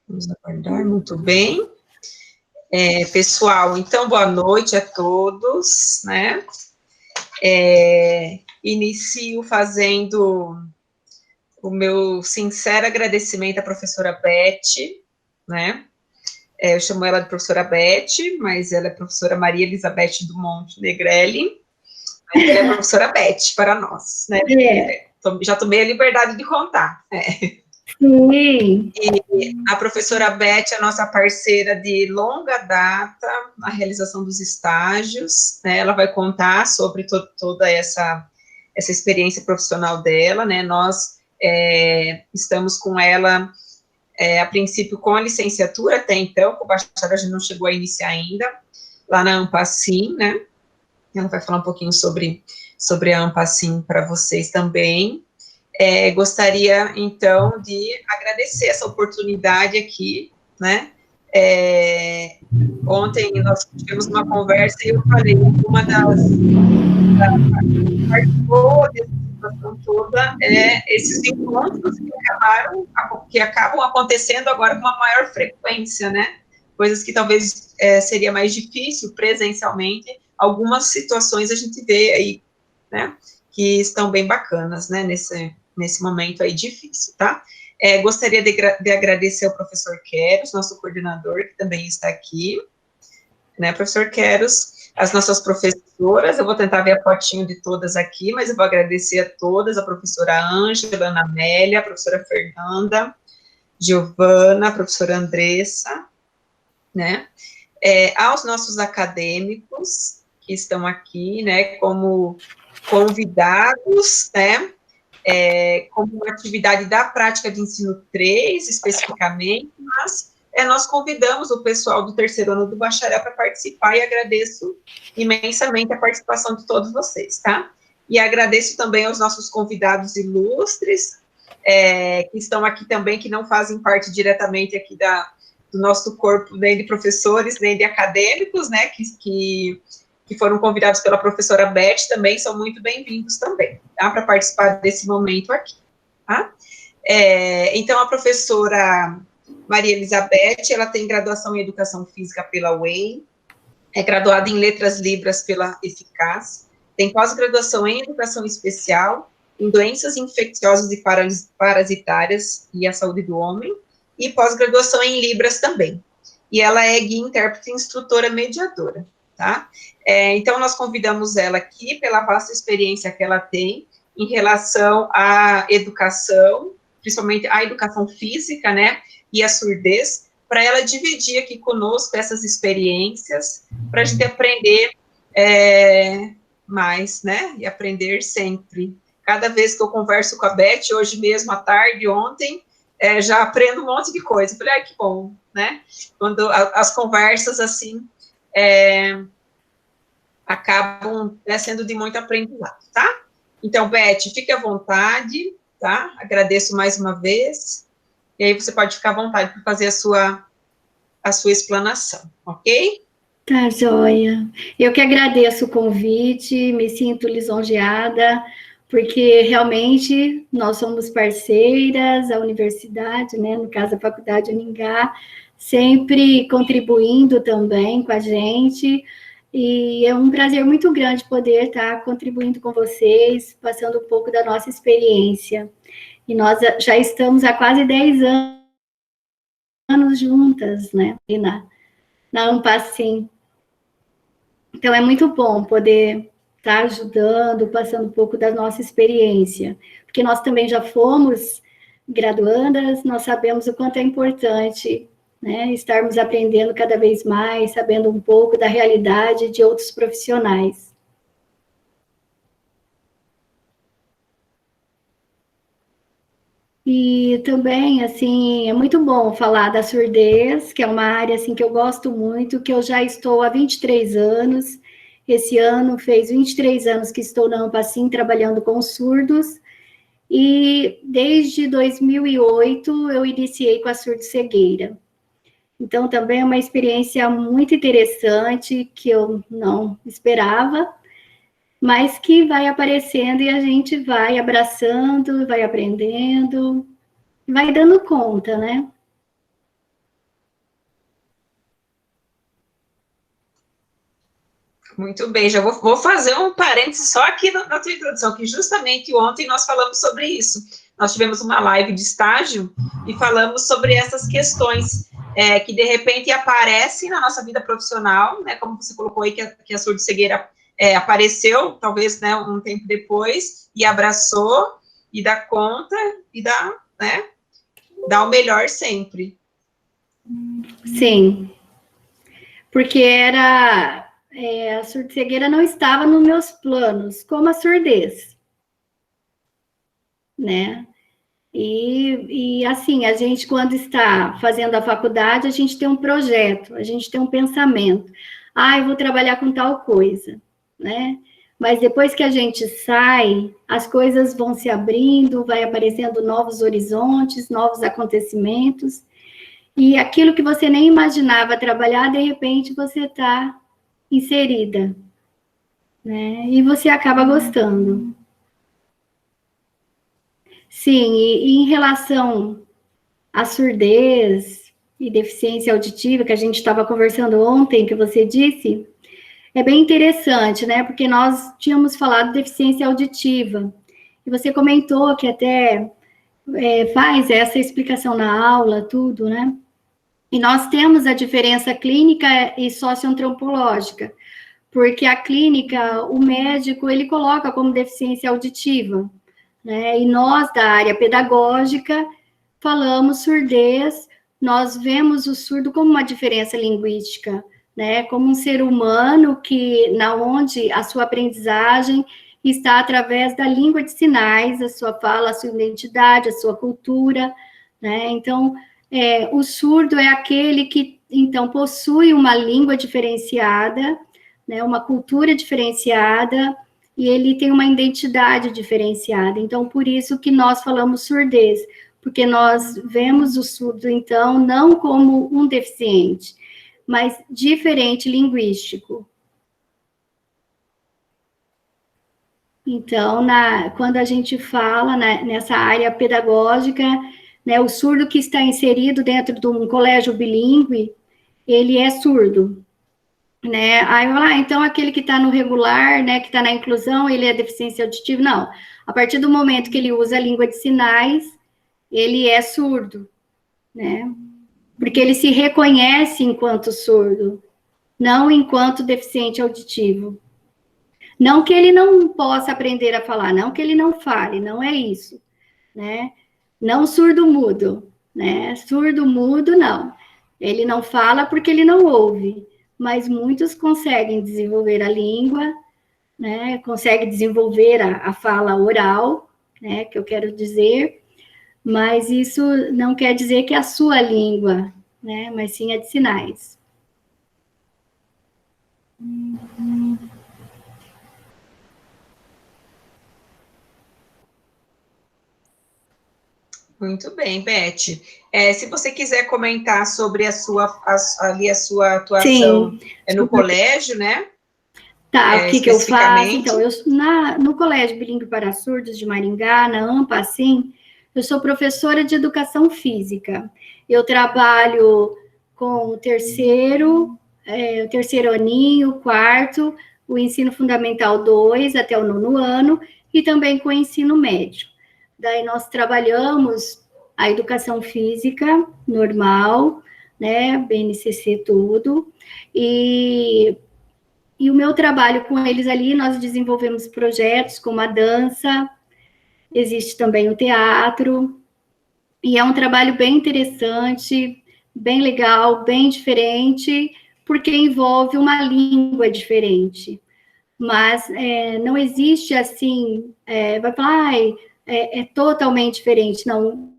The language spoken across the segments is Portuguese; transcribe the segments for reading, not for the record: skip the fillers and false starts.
Vamos aguardar, muito bem. Pessoal, então, boa noite a todos, né? Inicio fazendo o meu sincero agradecimento à professora Beth, né? Eu chamo ela de professora Beth, mas ela é professora Maria Elizabeth Dumont Negrelli, mas ela é professora Beth para nós, né? Já tomei a liberdade de contar. Sim. E a professora Beth é a nossa parceira de longa data na realização dos estágios, né? Ela vai contar sobre toda essa experiência profissional dela, né? Nós estamos com ela, a princípio, com a licenciatura, até então, com o bacharel a gente não chegou a iniciar ainda, lá na Ampacim, né? Ela vai falar um pouquinho sobre a Ampacim para vocês também. Gostaria, então, de agradecer essa oportunidade aqui, né? Ontem nós tivemos uma conversa e eu falei, uma das partes boas dessa situação toda esses encontros que acabam acontecendo agora com uma maior frequência, né? Coisas que talvez seria mais difícil presencialmente, algumas situações a gente vê aí, né? Que estão bem bacanas, né? Nesse momento aí difícil, tá? Gostaria de agradecer ao professor Queros, nosso coordenador, que também está aqui, né, professor Queros, as nossas professoras, eu vou tentar ver a fotinho de todas aqui, mas eu vou agradecer a todas, a professora Ângela, a Ana Amélia, a professora Fernanda, Giovana, a professora Andressa, né, aos nossos acadêmicos que estão aqui, né, como convidados, né, como uma atividade da prática de ensino 3, especificamente, mas nós convidamos o pessoal do terceiro ano do bacharel para participar e agradeço imensamente a participação de todos vocês, tá? E agradeço também aos nossos convidados ilustres, que estão aqui também, que não fazem parte diretamente aqui do nosso corpo, nem de professores, nem de acadêmicos, né, que foram convidados pela professora Beth, também são muito bem-vindos também, tá, para participar desse momento aqui, tá? Então, a professora Maria Elizabeth, ela tem graduação em Educação Física pela UEM, é graduada em Letras Libras pela Eficaz, tem pós-graduação em Educação Especial, em Doenças Infecciosas e Parasitárias e a Saúde do Homem, e pós-graduação em Libras também. E ela é guia, intérprete e instrutora mediadora, tá? Então, nós convidamos ela aqui pela vasta experiência que ela tem em relação à educação, principalmente à educação física, né, e a surdez, para ela dividir aqui conosco essas experiências, para a gente aprender mais, né, e aprender sempre. Cada vez que eu converso com a Beth, hoje mesmo, à tarde, ontem, já aprendo um monte de coisa. Eu falei, que bom, né, quando as conversas, assim, acabam sendo de muito aprendizado, tá? Então, Beth, fique à vontade, tá? Agradeço mais uma vez, e aí você pode ficar à vontade para fazer a sua explanação, ok? Tá, joia. Eu que agradeço o convite, me sinto lisonjeada, porque realmente nós somos parceiras, a universidade, né, no caso a Faculdade Uningá, sempre contribuindo também com a gente, e é um prazer muito grande poder estar contribuindo com vocês, passando um pouco da nossa experiência. E nós já estamos há quase 10 anos juntas, né, na Ampacim. Então, é muito bom poder estar ajudando, passando um pouco da nossa experiência, porque nós também já fomos graduandas, nós sabemos o quanto é importante, né, estarmos aprendendo cada vez mais, sabendo um pouco da realidade de outros profissionais. E também, assim, é muito bom falar da surdez, que é uma área, assim, que eu gosto muito, que eu já estou há 23 anos, esse ano fez 23 anos que estou na Ampacim trabalhando com surdos, e desde 2008 eu iniciei com a surdo-cegueira. Então, também é uma experiência muito interessante, que eu não esperava, mas que vai aparecendo e a gente vai abraçando, vai aprendendo, vai dando conta, né? Muito bem, já vou fazer um parênteses só aqui na tua introdução, que justamente ontem nós falamos sobre isso. Nós tivemos uma live de estágio e falamos sobre essas questões que, de repente, aparecem na nossa vida profissional, né, como você colocou aí, que a surdo-cegueira apareceu, talvez, né, um tempo depois, e abraçou, e dá conta, e dá o melhor sempre. Sim, porque a surdo-cegueira não estava nos meus planos, como a surdez, né? E assim, a gente, quando está fazendo a faculdade, a gente tem um projeto, a gente tem um pensamento. Eu vou trabalhar com tal coisa, né? Mas depois que a gente sai, as coisas vão se abrindo, vai aparecendo novos horizontes, novos acontecimentos, e aquilo que você nem imaginava trabalhar, de repente você está inserida, né? E você acaba gostando. Sim, e em relação à surdez e deficiência auditiva, que a gente estava conversando ontem, que você disse, é bem interessante, né? Porque nós tínhamos falado de deficiência auditiva, e você comentou que até faz essa explicação na aula, tudo, né? E nós temos a diferença clínica e socioantropológica, porque a clínica, o médico, ele coloca como deficiência auditiva, né? E nós, da área pedagógica, falamos surdez, nós vemos o surdo como uma diferença linguística, né? Como um ser humano onde a sua aprendizagem está através da língua de sinais, a sua fala, a sua identidade, a sua cultura, né? Então, o surdo é aquele que, então, possui uma língua diferenciada, né? Uma cultura diferenciada, e ele tem uma identidade diferenciada. Então, por isso que nós falamos surdez, porque nós vemos o surdo, então, não como um deficiente, mas diferente linguístico. Então, quando a gente fala nessa área pedagógica, né, o surdo que está inserido dentro de um colégio bilíngue, ele é surdo, né? Aí eu falo, então aquele que está no regular, né, que está na inclusão, ele é deficiência auditiva? Não. A partir do momento que ele usa a língua de sinais, ele é surdo, né? Porque ele se reconhece enquanto surdo, não enquanto deficiente auditivo. Não que ele não possa aprender a falar, não que ele não fale, não é isso, né? Não surdo-mudo, né? Surdo-mudo, não. Ele não fala porque ele não ouve, mas muitos conseguem desenvolver a língua, né? Conseguem desenvolver a fala oral, né? Que eu quero dizer, mas isso não quer dizer que é a sua língua, né? Mas sim a de sinais. Muito bem, Beth. Se você quiser comentar sobre a sua atuação no colégio, né? Tá, o que eu faço? Então, no Colégio Bilíngue para Surdos de Maringá, na AMPA, assim, eu sou professora de educação física. Eu trabalho com o terceiro aninho, o quarto, o ensino fundamental 2 até o 9º ano, e também com o ensino médio. Daí nós trabalhamos a educação física normal, né, BNCC tudo, e o meu trabalho com eles ali, nós desenvolvemos projetos como a dança, existe também o teatro, e é um trabalho bem interessante, bem legal, bem diferente, porque envolve uma língua diferente. Mas não existe assim, vai falar, é totalmente diferente, não.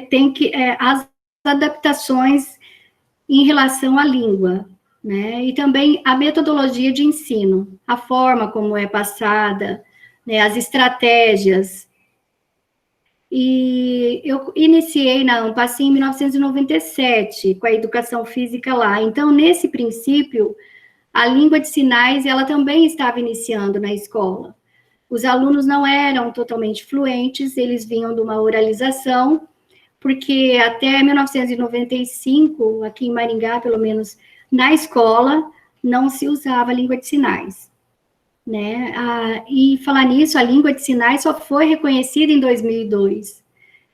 Tem que as adaptações em relação à língua, né? E também a metodologia de ensino, a forma como é passada, né? As estratégias. E eu iniciei na AMPACI em 1997, com a educação física lá. Então, nesse princípio, a língua de sinais, ela também estava iniciando na escola. Os alunos não eram totalmente fluentes, eles vinham de uma oralização, porque até 1995, aqui em Maringá, pelo menos na escola, não se usava a língua de sinais, né? E falar nisso, a língua de sinais só foi reconhecida em 2002.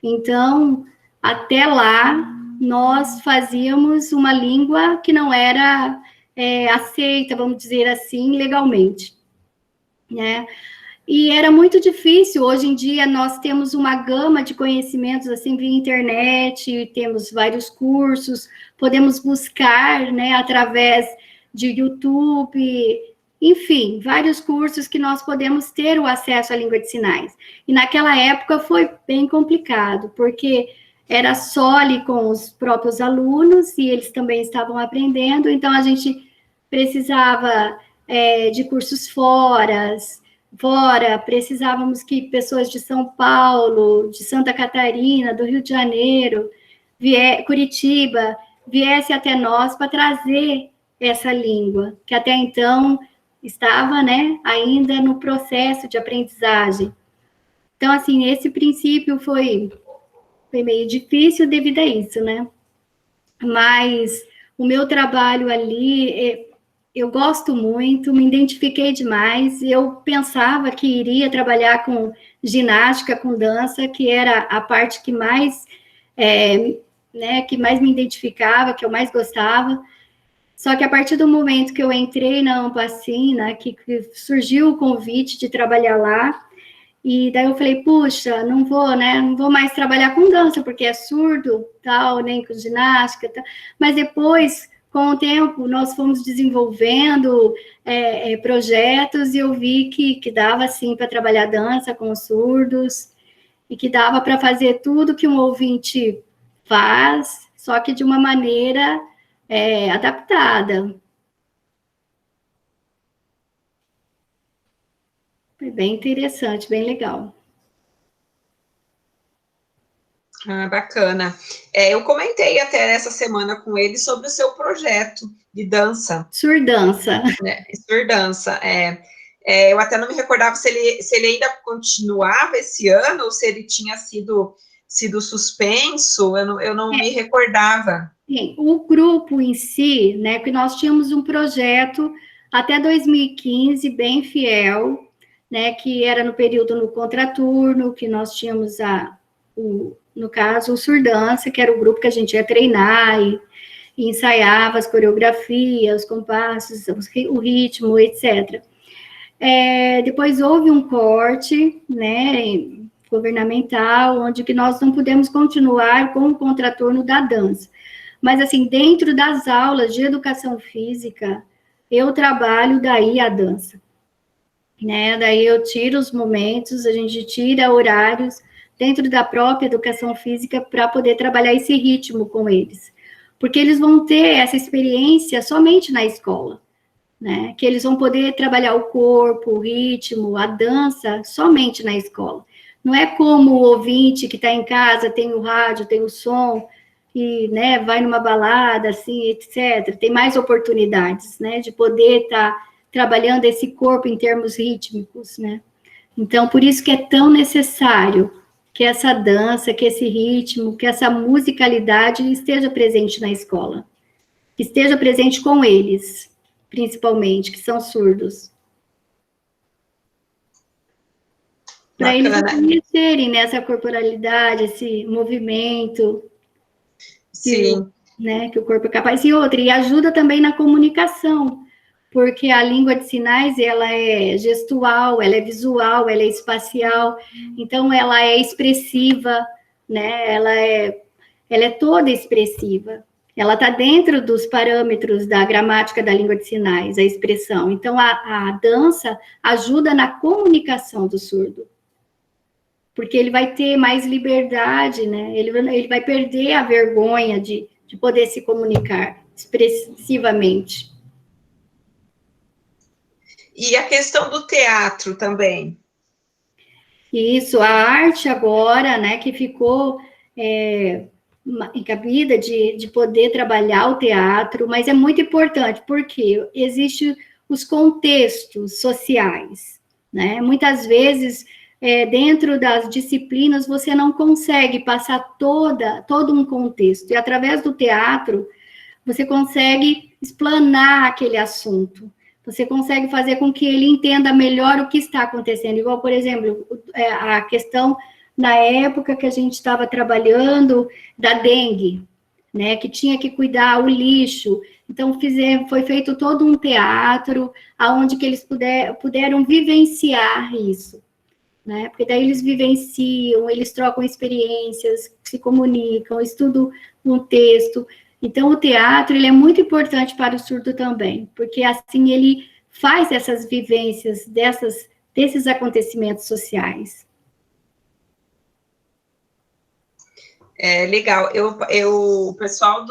Então, até lá, nós fazíamos uma língua que não era aceita, vamos dizer assim, legalmente, né? E era muito difícil. Hoje em dia, nós temos uma gama de conhecimentos, assim, via internet, temos vários cursos, podemos buscar, né, através de YouTube, enfim, vários cursos que nós podemos ter o acesso à língua de sinais. E naquela época foi bem complicado, porque era só ali com os próprios alunos, e eles também estavam aprendendo, então a gente precisava de cursos fora, precisávamos que pessoas de São Paulo, de Santa Catarina, do Rio de Janeiro, Curitiba, viesse até nós para trazer essa língua, que até então estava, né, ainda no processo de aprendizagem. Então, assim, esse princípio foi meio difícil devido a isso, né? Mas o meu trabalho ali, eu gosto muito, me identifiquei demais. Eu pensava que iria trabalhar com ginástica, com dança, que era a parte que mais, que mais me identificava, que eu mais gostava. Só que a partir do momento que eu entrei na Ampacina, que surgiu o convite de trabalhar lá, e daí eu falei, puxa, não vou mais trabalhar com dança, porque é surdo, tal, nem com ginástica, tal. Mas depois, com o tempo, nós fomos desenvolvendo projetos, e eu vi que dava, sim, para trabalhar dança com os surdos, e que dava para fazer tudo que um ouvinte faz, só que de uma maneira adaptada. Foi bem interessante, bem legal. Bacana. Eu comentei até essa semana com ele sobre o seu projeto de dança. Surdança. Surdança, eu até não me recordava se ele ainda continuava esse ano ou se ele tinha sido suspenso, eu não me recordava. Sim, o grupo em si, né, que nós tínhamos um projeto até 2015, bem fiel, né, que era no período no contraturno, que nós tínhamos no caso, o Surdança, que era o grupo que a gente ia treinar e ensaiava as coreografias, os compassos, o ritmo, etc. Depois houve um corte, né, governamental, onde que nós não pudemos continuar com o contraturno da dança. Mas, assim, dentro das aulas de educação física, eu trabalho daí a dança, né? Daí eu tiro os momentos, a gente tira horários dentro da própria educação física para poder trabalhar esse ritmo com eles. Porque eles vão ter essa experiência somente na escola, né? Que eles vão poder trabalhar o corpo, o ritmo, a dança somente na escola. Não é como o ouvinte que está em casa, tem o rádio, tem o som, e, né, vai numa balada, assim, etc. Tem mais oportunidades, né, de poder estar trabalhando esse corpo em termos rítmicos, né. Então, por isso que é tão necessário que essa dança, que esse ritmo, que essa musicalidade esteja presente na escola, que esteja presente com eles, principalmente, que são surdos. Para eles conhecerem, né, essa corporalidade, esse movimento. Sim. Que o corpo é capaz. E outra, e ajuda também na comunicação, porque a língua de sinais, ela é gestual, ela é visual, ela é espacial, então ela é expressiva, né? Ela é toda expressiva. Ela está dentro dos parâmetros da gramática da língua de sinais, a expressão. Então, a dança ajuda na comunicação do surdo, porque ele vai ter mais liberdade, né? Ele vai perder a vergonha de poder se comunicar expressivamente. E a questão do teatro também? Isso, a arte agora, né, que ficou encabida de poder trabalhar o teatro, mas é muito importante, porque existem os contextos sociais, né? Muitas vezes, dentro das disciplinas, você não consegue passar todo um contexto, e através do teatro, você consegue explanar aquele assunto. Você consegue fazer com que ele entenda melhor o que está acontecendo. Igual, por exemplo, a questão na época que a gente estava trabalhando da dengue, né, que tinha que cuidar o lixo. Então, foi feito todo um teatro, onde que eles puderam vivenciar isso, né? Porque daí eles vivenciam, eles trocam experiências, se comunicam, estudam um texto. Então, o teatro, ele é muito importante para o surdo também, porque assim ele faz essas vivências desses acontecimentos sociais. Legal. O pessoal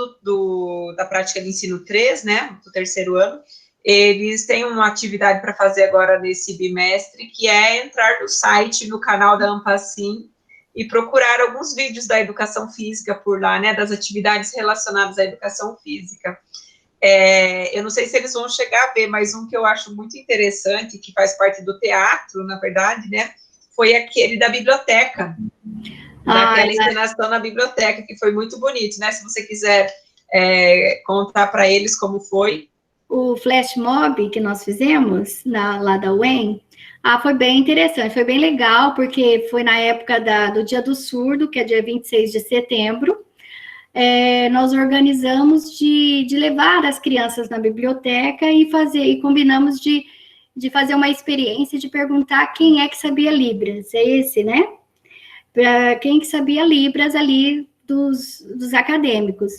da prática de ensino 3, né, do terceiro ano, eles têm uma atividade para fazer agora nesse bimestre, que é entrar no site, no canal da Ampacim, e procurar alguns vídeos da educação física por lá, né, das atividades relacionadas à educação física. Eu não sei se eles vão chegar a ver, mas um que eu acho muito interessante, que faz parte do teatro, na verdade, né, foi aquele da biblioteca, daquela encenação na biblioteca, que foi muito bonito, né? Se você quiser contar para eles como foi. O flash mob que nós fizemos lá da UEM, foi bem interessante, foi bem legal, porque foi na época do Dia do Surdo, que é dia 26 de setembro. Nós organizamos de levar as crianças na biblioteca e combinamos de fazer uma experiência de perguntar quem é que sabia Libras. É esse, né? Para quem que sabia Libras ali dos acadêmicos.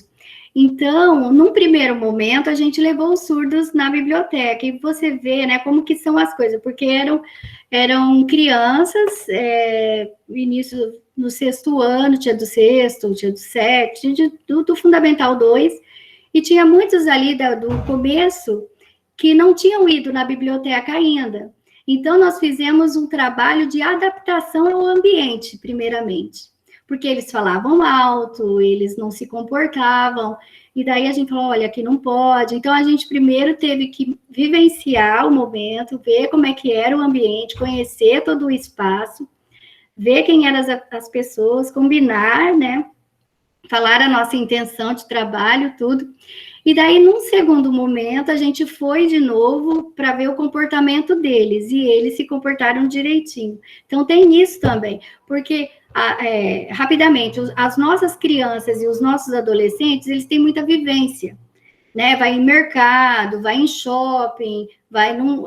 Então, num primeiro momento, a gente levou os surdos na biblioteca, e você vê, né, como que são as coisas, porque eram crianças, início no 6º ano, tinha do 6º, tinha do 7º, do Fundamental 2, e tinha muitos ali do começo que não tinham ido na biblioteca ainda. Então, nós fizemos um trabalho de adaptação ao ambiente, primeiramente, porque eles falavam alto, eles não se comportavam, e daí a gente falou, olha, aqui não pode. Então, a gente primeiro teve que vivenciar o momento, ver como é que era o ambiente, conhecer todo o espaço, ver quem eram as pessoas, combinar, né, falar a nossa intenção de trabalho, tudo. E daí, num segundo momento, a gente foi de novo para ver o comportamento deles, e eles se comportaram direitinho. Então, tem isso também, porque, rapidamente, as nossas crianças e os nossos adolescentes, eles têm muita vivência, né? Vai em mercado, vai em shopping,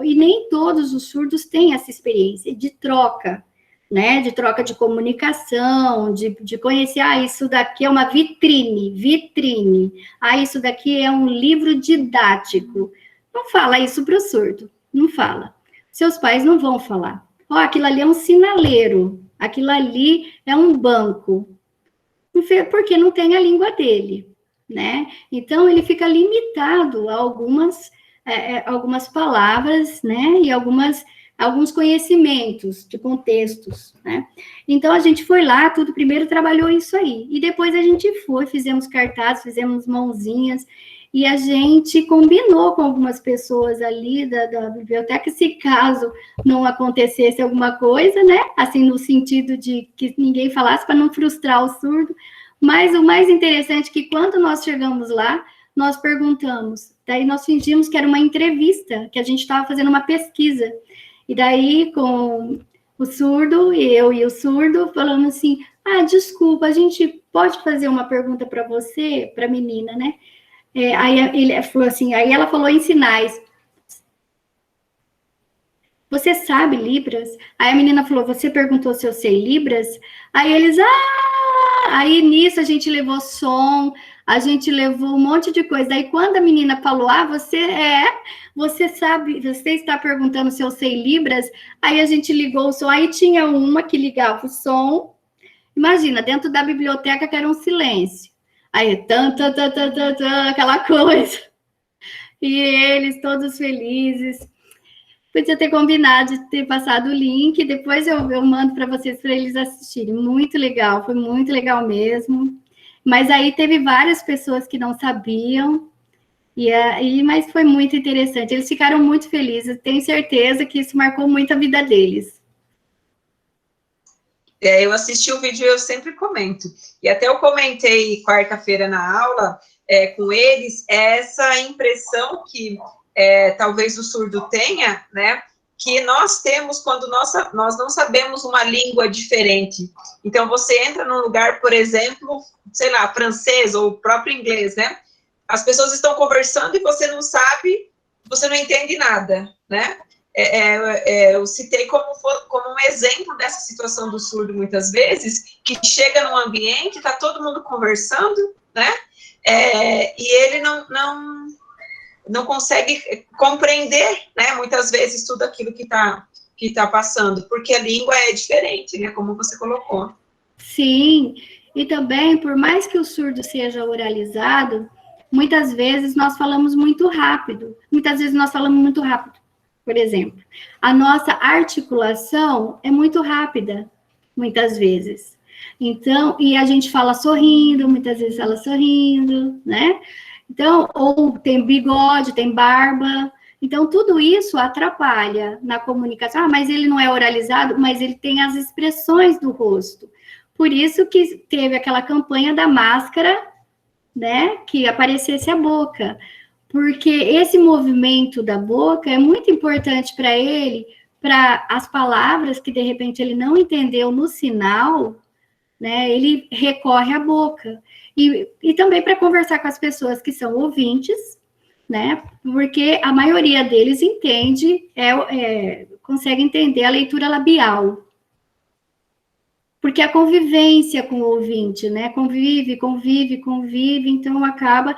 e nem todos os surdos têm essa experiência de troca, né, de troca de comunicação, de conhecer, isso daqui é uma vitrine, isso daqui é um livro didático. Não fala isso para o surdo, não fala. Seus pais não vão falar. Aquilo ali é um sinaleiro, aquilo ali é um banco, porque não tem a língua dele, né? Então, ele fica limitado a algumas palavras, né, e alguns conhecimentos de contextos, né? Então, a gente foi lá, primeiro trabalhou isso aí, e depois a gente fizemos cartazes, fizemos mãozinhas, e a gente combinou com algumas pessoas ali da biblioteca, se caso não acontecesse alguma coisa, né? Assim, no sentido de que ninguém falasse, para não frustrar o surdo. Mas o mais interessante é que quando nós chegamos lá, nós perguntamos, daí nós fingimos que era uma entrevista, que a gente estava fazendo uma pesquisa. E daí, com o surdo, eu e o surdo, falando assim, desculpa, a gente pode fazer uma pergunta para você, para a menina, né? Aí ele falou assim, aí ela falou em sinais. Você sabe Libras? Aí a menina falou, você perguntou se eu sei Libras? Aí eles, aí nisso a gente levou som, a gente levou um monte de coisa. Daí quando a menina falou, você sabe, você está perguntando se eu sei Libras? Aí a gente ligou o som, aí tinha uma que ligava o som. Imagina, dentro da biblioteca que era um silêncio. Aí, aquela coisa. E eles todos felizes. Podia ter combinado de ter passado o link, depois eu mando para vocês, para eles assistirem. Muito legal, foi muito legal mesmo. Mas aí teve várias pessoas que não sabiam, mas foi muito interessante. Eles ficaram muito felizes, tenho certeza que isso marcou muito a vida deles. Eu assisti o vídeo e eu sempre comento. E até eu comentei quarta-feira na aula com eles essa impressão que talvez o surdo tenha, né? Que nós temos quando nós não sabemos uma língua diferente. Então, você entra num lugar, por exemplo, sei lá, francês ou próprio inglês, né? As pessoas estão conversando e você não sabe, você não entende nada, né? Eu citei como um exemplo dessa situação do surdo, muitas vezes, que chega num ambiente, está todo mundo conversando, né? E ele não consegue compreender, né, muitas vezes, tudo aquilo que tá passando, porque a língua é diferente, né, como você colocou. Sim, e também, por mais que o surdo seja oralizado, muitas vezes nós falamos muito rápido. Muitas vezes nós falamos muito rápido. Por exemplo, a nossa articulação é muito rápida, muitas vezes. Então, e a gente fala sorrindo, muitas vezes fala sorrindo, né? Então, ou tem bigode, tem barba. Então, tudo isso atrapalha na comunicação. Ah, mas ele não é oralizado, mas ele tem as expressões do rosto. Por isso que teve aquela campanha da máscara, né? Que aparecesse a boca. Porque esse movimento da boca é muito importante para ele, para as palavras que de repente ele não entendeu no sinal, né? Ele recorre à boca. E também para conversar com as pessoas que são ouvintes, né? Porque a maioria deles entende, consegue entender a leitura labial. Porque a convivência com o ouvinte, né? Convive, então acaba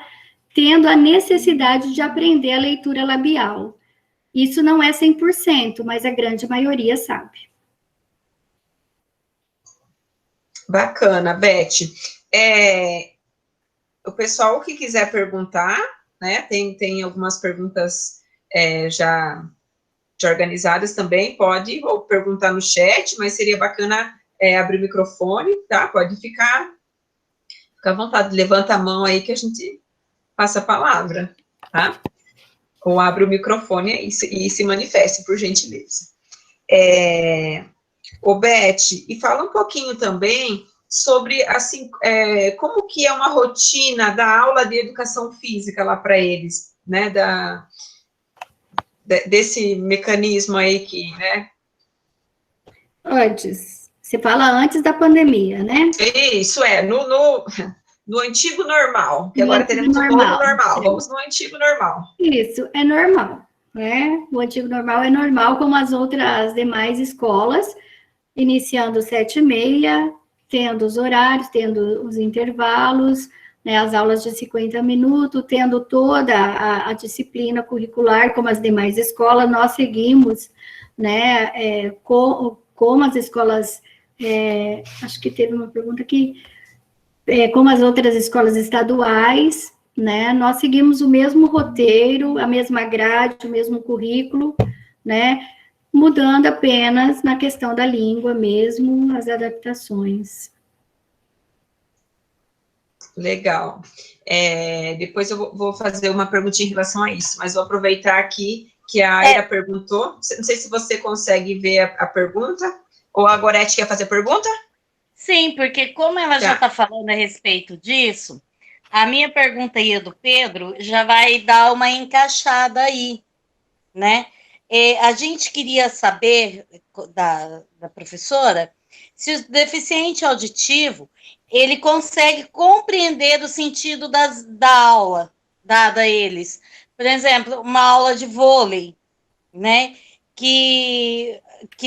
tendo a necessidade de aprender a leitura labial. Isso não é 100%, mas a grande maioria sabe. Bacana, Beth. O pessoal que quiser perguntar, né, tem algumas perguntas já organizadas também, pode ou perguntar no chat, mas seria bacana abrir o microfone, tá? Pode ficar à vontade, levanta a mão aí que a gente passa a palavra, tá? Ou abre o microfone e se manifeste, por gentileza. Beth, e fala um pouquinho também sobre, assim, como que é uma rotina da aula de educação física lá para eles, né, desse mecanismo aí que, né? Antes, você fala antes da pandemia, né? Isso, no antigo normal, que agora teremos um novo normal, vamos no antigo normal. Isso, é normal, né? O antigo normal é normal, como as demais escolas, iniciando 7h30, tendo os horários, tendo os intervalos, né, as aulas de 50 minutos, tendo toda a disciplina curricular, como as demais escolas, nós seguimos, né, como as escolas, acho que teve uma pergunta aqui, como as outras escolas estaduais, né, nós seguimos o mesmo roteiro, a mesma grade, o mesmo currículo, né, mudando apenas na questão da língua mesmo, as adaptações. Legal. Depois eu vou fazer uma perguntinha em relação a isso, mas vou aproveitar aqui que a Aira perguntou. Não sei se você consegue ver a pergunta, ou a Gorete quer fazer a pergunta? Sim, porque como ela já está falando a respeito disso, a minha pergunta e a do Pedro já vai dar uma encaixada aí, né? A gente queria saber da professora se o deficiente auditivo ele consegue compreender o sentido da aula dada a eles. Por exemplo, uma aula de vôlei, né? Que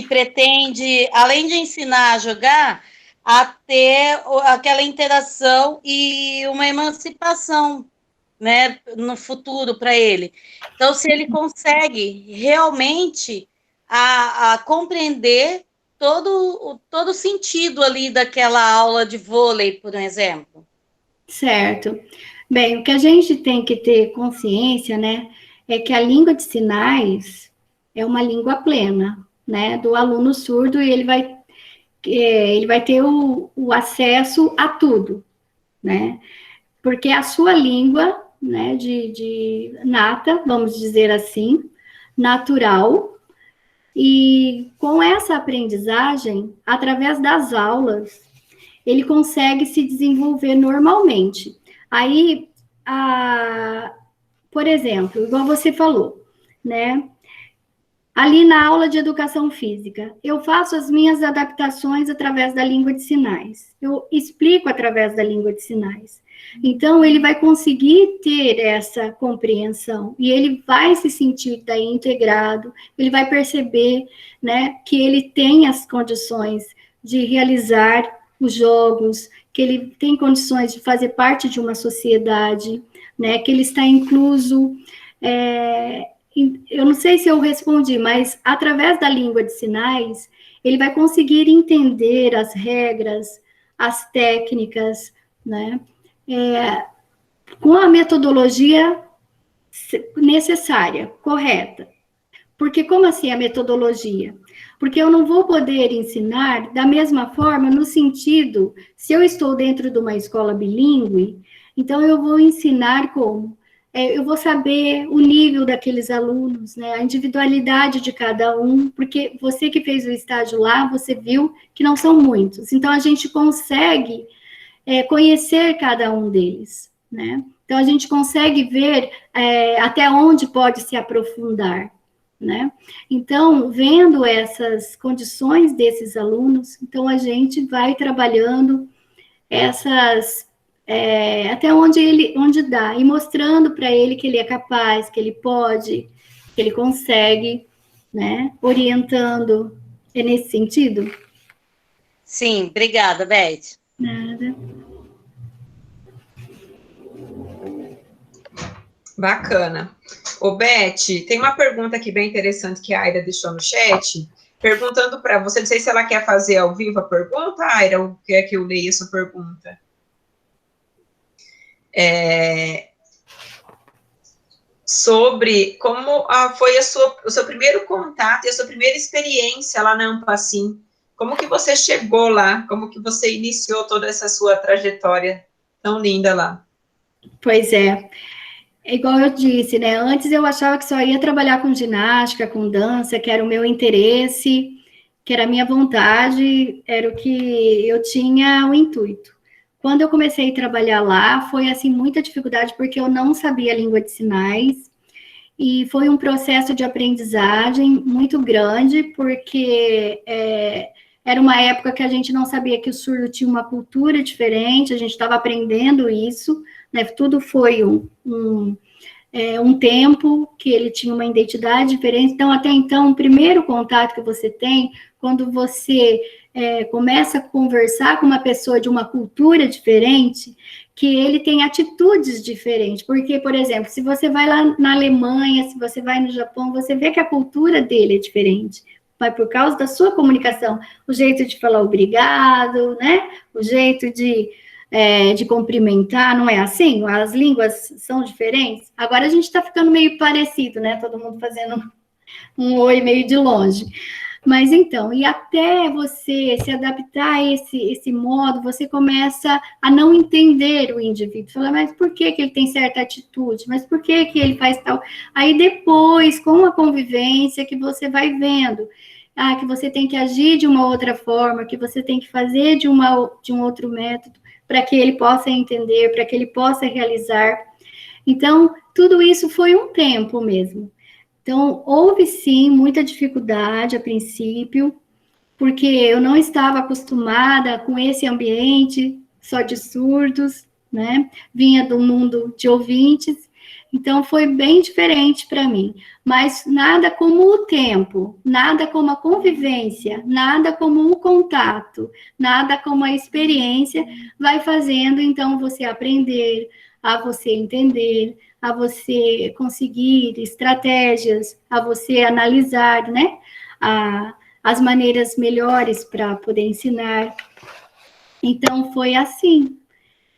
pretende, além de ensinar a jogar, a ter aquela interação e uma emancipação, né, no futuro para ele. Então, se ele consegue realmente a compreender todo o sentido ali daquela aula de vôlei, por exemplo. Certo. Bem, o que a gente tem que ter consciência, né, é que a língua de sinais é uma língua plena, né, do aluno surdo, e ele vai ter o acesso a tudo, né, porque a sua língua, né, de nata, vamos dizer assim, natural, E com essa aprendizagem, através das aulas, ele consegue se desenvolver normalmente. Aí, por exemplo, igual você falou, né? Ali na aula de educação física, eu faço as minhas adaptações através da língua de sinais. Eu explico através da língua de sinais. Então, ele vai conseguir ter essa compreensão e ele vai se sentir daí integrado, ele vai perceber, né, que ele tem as condições de realizar os jogos, que ele tem condições de fazer parte de uma sociedade, né, que ele está incluso. Eu não sei se eu respondi, mas através da língua de sinais, ele vai conseguir entender as regras, as técnicas, né? Com a metodologia necessária, correta. Porque como assim a metodologia? Porque eu não vou poder ensinar da mesma forma no sentido, se eu estou dentro de uma escola bilíngue, então eu vou ensinar como? Eu vou saber o nível daqueles alunos, né, a individualidade de cada um, porque você que fez o estágio lá, você viu que não são muitos. Então, a gente consegue conhecer cada um deles, né? Então, a gente consegue ver até onde pode se aprofundar, né? Então, vendo essas condições desses alunos, então a gente vai trabalhando essas até onde dá, e mostrando para ele que ele é capaz, que ele pode, que ele consegue, né? Orientando. É nesse sentido? Sim, obrigada, Beth. Nada. Bacana. Ô, Beth, tem uma pergunta aqui bem interessante que a Aira deixou no chat, perguntando para você, não sei se ela quer fazer ao vivo a pergunta, Aira, ou quer que eu leia essa pergunta? Sobre como foi o seu primeiro contato e a sua primeira experiência lá na Ampacim. Como que você chegou lá? Como que você iniciou toda essa sua trajetória tão linda lá? Pois é. Igual eu disse, né? Antes eu achava que só ia trabalhar com ginástica, com dança, que era o meu interesse, que era a minha vontade, era o que eu tinha o intuito. Quando eu comecei a trabalhar lá, foi assim muita dificuldade porque eu não sabia a língua de sinais e foi um processo de aprendizagem muito grande porque era uma época que a gente não sabia que o surdo tinha uma cultura diferente, a gente estava aprendendo isso, né? Tudo foi um tempo que ele tinha uma identidade diferente. Então, até então, o primeiro contato que você tem, quando você começa a conversar com uma pessoa de uma cultura diferente, que ele tem atitudes diferentes. Porque, por exemplo, se você vai lá na Alemanha, se você vai no Japão, você vê que a cultura dele é diferente. Mas por causa da sua comunicação, o jeito de falar obrigado, né? O jeito de cumprimentar, não é assim? As línguas são diferentes. Agora a gente está ficando meio parecido, né? Todo mundo fazendo um oi meio de longe. Mas então, e até você se adaptar a esse modo, você começa a não entender o indivíduo. Fala, mas por que ele tem certa atitude? Mas por que ele faz tal? Aí depois, com a convivência, que você vai vendo que você tem que agir de uma outra forma, que você tem que fazer de um outro método, para que ele possa entender, para que ele possa realizar. Então, tudo isso foi um tempo mesmo. Então, houve sim muita dificuldade a princípio, porque eu não estava acostumada com esse ambiente só de surdos, né? Vinha do mundo de ouvintes, então foi bem diferente para mim. Mas nada como o tempo, nada como a convivência, nada como o contato, nada como a experiência vai fazendo então você aprender, a você entender, a você conseguir estratégias, a você analisar, né? As maneiras melhores para poder ensinar. Então, foi assim.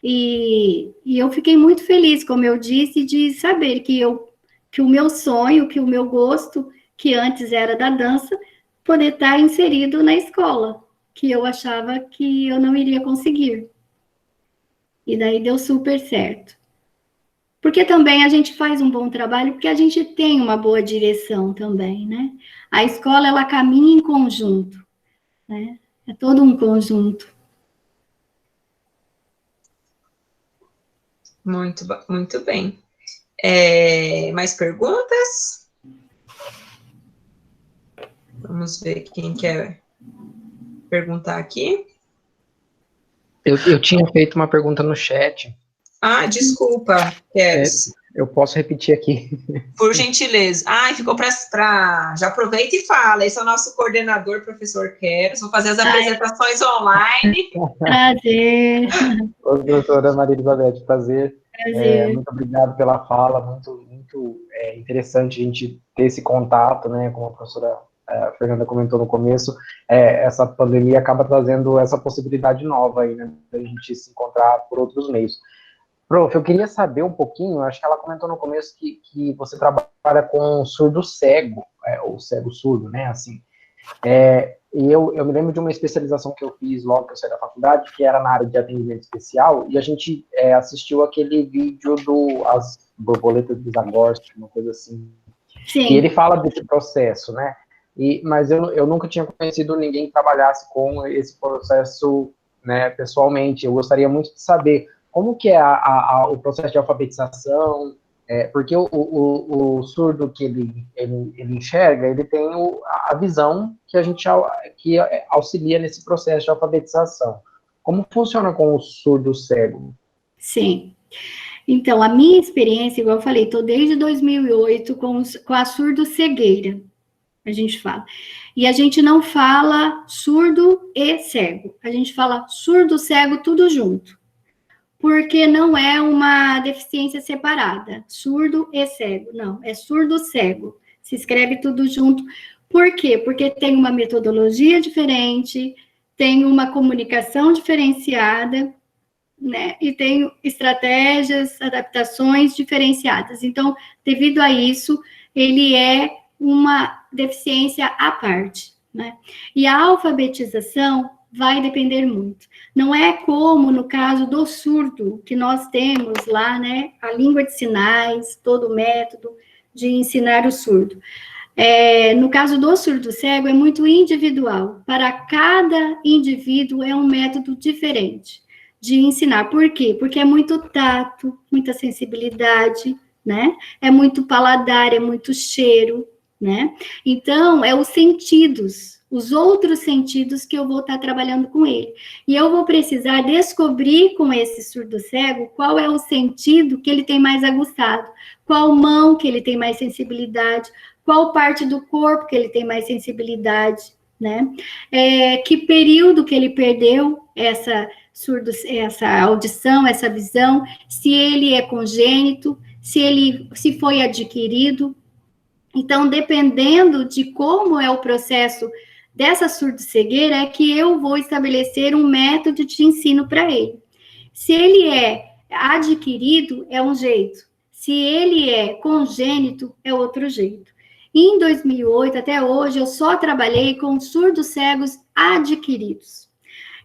E eu fiquei muito feliz, como eu disse, de saber que o meu sonho, que o meu gosto, que antes era da dança, poder estar inserido na escola, que eu achava que eu não iria conseguir. E daí deu super certo. Porque também a gente faz um bom trabalho, porque a gente tem uma boa direção também, né? A escola, ela caminha em conjunto, né? É todo um conjunto. Muito bem. Mais perguntas? Vamos ver quem quer perguntar aqui. Eu tinha feito uma pergunta no chat. Ah, desculpa, Keres. Eu posso repetir aqui. Por gentileza. Ficou para... Já aproveita e fala. Esse é o nosso coordenador, professor Keres. Vou fazer as apresentações online. Prazer. Oi, doutora Maria Elizabeth, prazer. Muito obrigado pela fala, muito interessante a gente ter esse contato, né, como a professora Fernanda comentou no começo, essa pandemia acaba trazendo essa possibilidade nova aí, né, da gente se encontrar por outros meios. Prof, eu queria saber um pouquinho, acho que ela comentou no começo que você trabalha com surdo-cego, ou cego-surdo, né, assim. E eu me lembro de uma especialização que eu fiz logo que eu saí da faculdade, que era na área de atendimento especial, e a gente assistiu aquele vídeo As Borboletas de Zagorski, uma coisa assim. Sim. E ele fala desse processo, né? Mas eu nunca tinha conhecido ninguém que trabalhasse com esse processo, né, pessoalmente. Eu gostaria muito de saber como que é o processo de alfabetização, porque o surdo que ele enxerga, ele tem a visão que a gente que auxilia nesse processo de alfabetização. Como funciona com o surdo cego? Sim. Então, a minha experiência, igual eu falei, estou desde 2008 com a surdo-cegueira, a gente fala. E a gente não fala surdo e cego, a gente fala surdo-cego tudo junto. Porque não é uma deficiência separada, surdo e cego, não, é surdo-cego, se escreve tudo junto. Por quê? Porque tem uma metodologia diferente, tem uma comunicação diferenciada, né, e tem estratégias, adaptações diferenciadas. Então, devido a isso, ele é uma deficiência à parte, né? E a alfabetização vai depender muito. Não é como no caso do surdo, que nós temos lá, né, a língua de sinais, todo o método de ensinar o surdo. No caso do surdo cego, é muito individual. Para cada indivíduo é um método diferente de ensinar. Por quê? Porque é muito tato, muita sensibilidade, né? É muito paladar, é muito cheiro, né? Então, é os sentidos, os outros sentidos que eu vou estar trabalhando com ele. E eu vou precisar descobrir com esse surdo cego qual é o sentido que ele tem mais aguçado, qual mão que ele tem mais sensibilidade, qual parte do corpo que ele tem mais sensibilidade, né? Que período que ele perdeu essa audição, essa visão, se ele é congênito, se foi adquirido. Então, dependendo de como é o processo dessa surdo-cegueira, é que eu vou estabelecer um método de ensino para ele. Se ele é adquirido, é um jeito. Se ele é congênito, é outro jeito. Em 2008, até hoje, eu só trabalhei com surdos cegos adquiridos.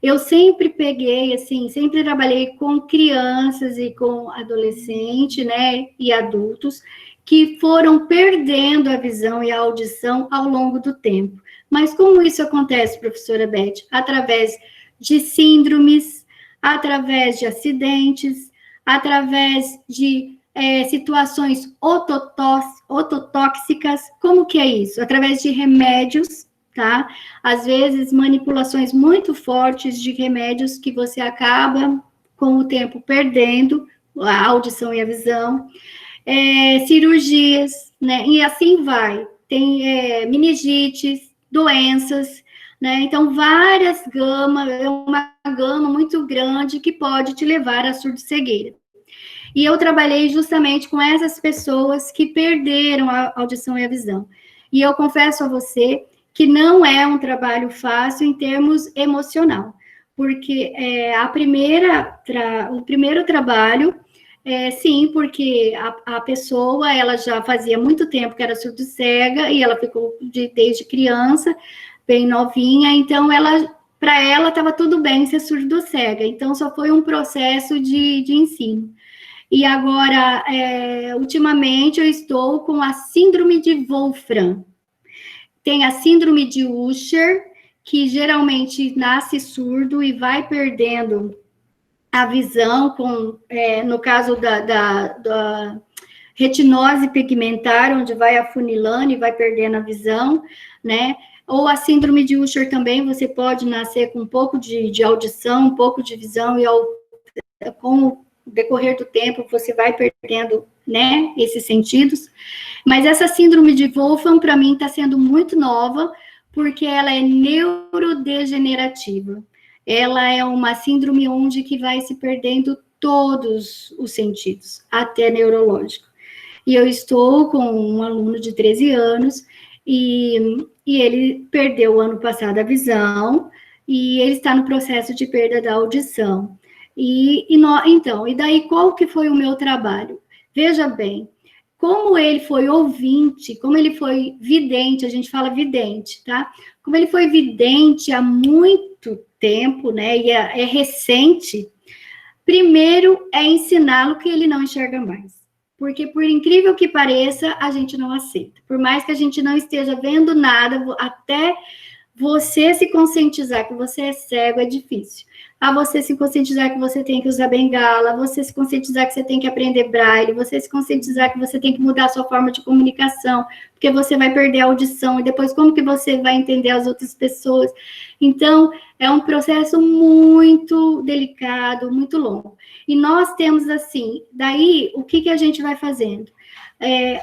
Eu sempre peguei, assim, sempre trabalhei com crianças e com adolescentes, né, e adultos, que foram perdendo a visão e a audição ao longo do tempo. Mas como isso acontece, professora Beth? Através de síndromes, através de acidentes, através de situações ototóxicas. Como que é isso? Através de remédios, tá? Às vezes, manipulações muito fortes de remédios que você acaba, com o tempo, perdendo a audição e a visão. Cirurgias, né? E assim vai. Tem meningites, doenças, né? Então, várias gamas, é uma gama muito grande que pode te levar à surdo-cegueira. E eu trabalhei justamente com essas pessoas que perderam a audição e a visão. E eu confesso a você que não é um trabalho fácil em termos emocional, porque o primeiro trabalho, sim, porque a pessoa, ela já fazia muito tempo que era surdo-cega, e ela ficou desde criança, bem novinha, então para ela estava tudo bem ser surdo-cega, então só foi um processo de ensino. E agora, ultimamente, eu estou com a síndrome de Wolfram. Tem a síndrome de Usher, que geralmente nasce surdo e vai perdendo a visão, no caso da retinose pigmentar, onde vai afunilando e vai perdendo a visão, né? Ou a síndrome de Usher também, você pode nascer com um pouco de audição, um pouco de visão, e com o decorrer do tempo você vai perdendo, né, esses sentidos. Mas essa síndrome de Wolfram, para mim, está sendo muito nova, porque ela é neurodegenerativa. Ela é uma síndrome onde que vai se perdendo todos os sentidos, até neurológico. E eu estou com um aluno de 13 anos, e ele perdeu ano passado a visão, e ele está no processo de perda da audição. E daí qual que foi o meu trabalho? Veja bem, como ele foi ouvinte, como ele foi vidente, a gente fala vidente, tá? Como ele foi vidente há muito tempo, né, e é recente, primeiro é ensiná-lo que ele não enxerga mais. Porque, por incrível que pareça, a gente não aceita. Por mais que a gente não esteja vendo nada, até você se conscientizar que você é cego é difícil. A você se conscientizar que você tem que usar bengala, você se conscientizar que você tem que aprender braille, você se conscientizar que você tem que mudar a sua forma de comunicação, porque você vai perder a audição, e depois como que você vai entender as outras pessoas? Então, é um processo muito delicado, muito longo. E nós temos assim, daí, o que a gente vai fazendo?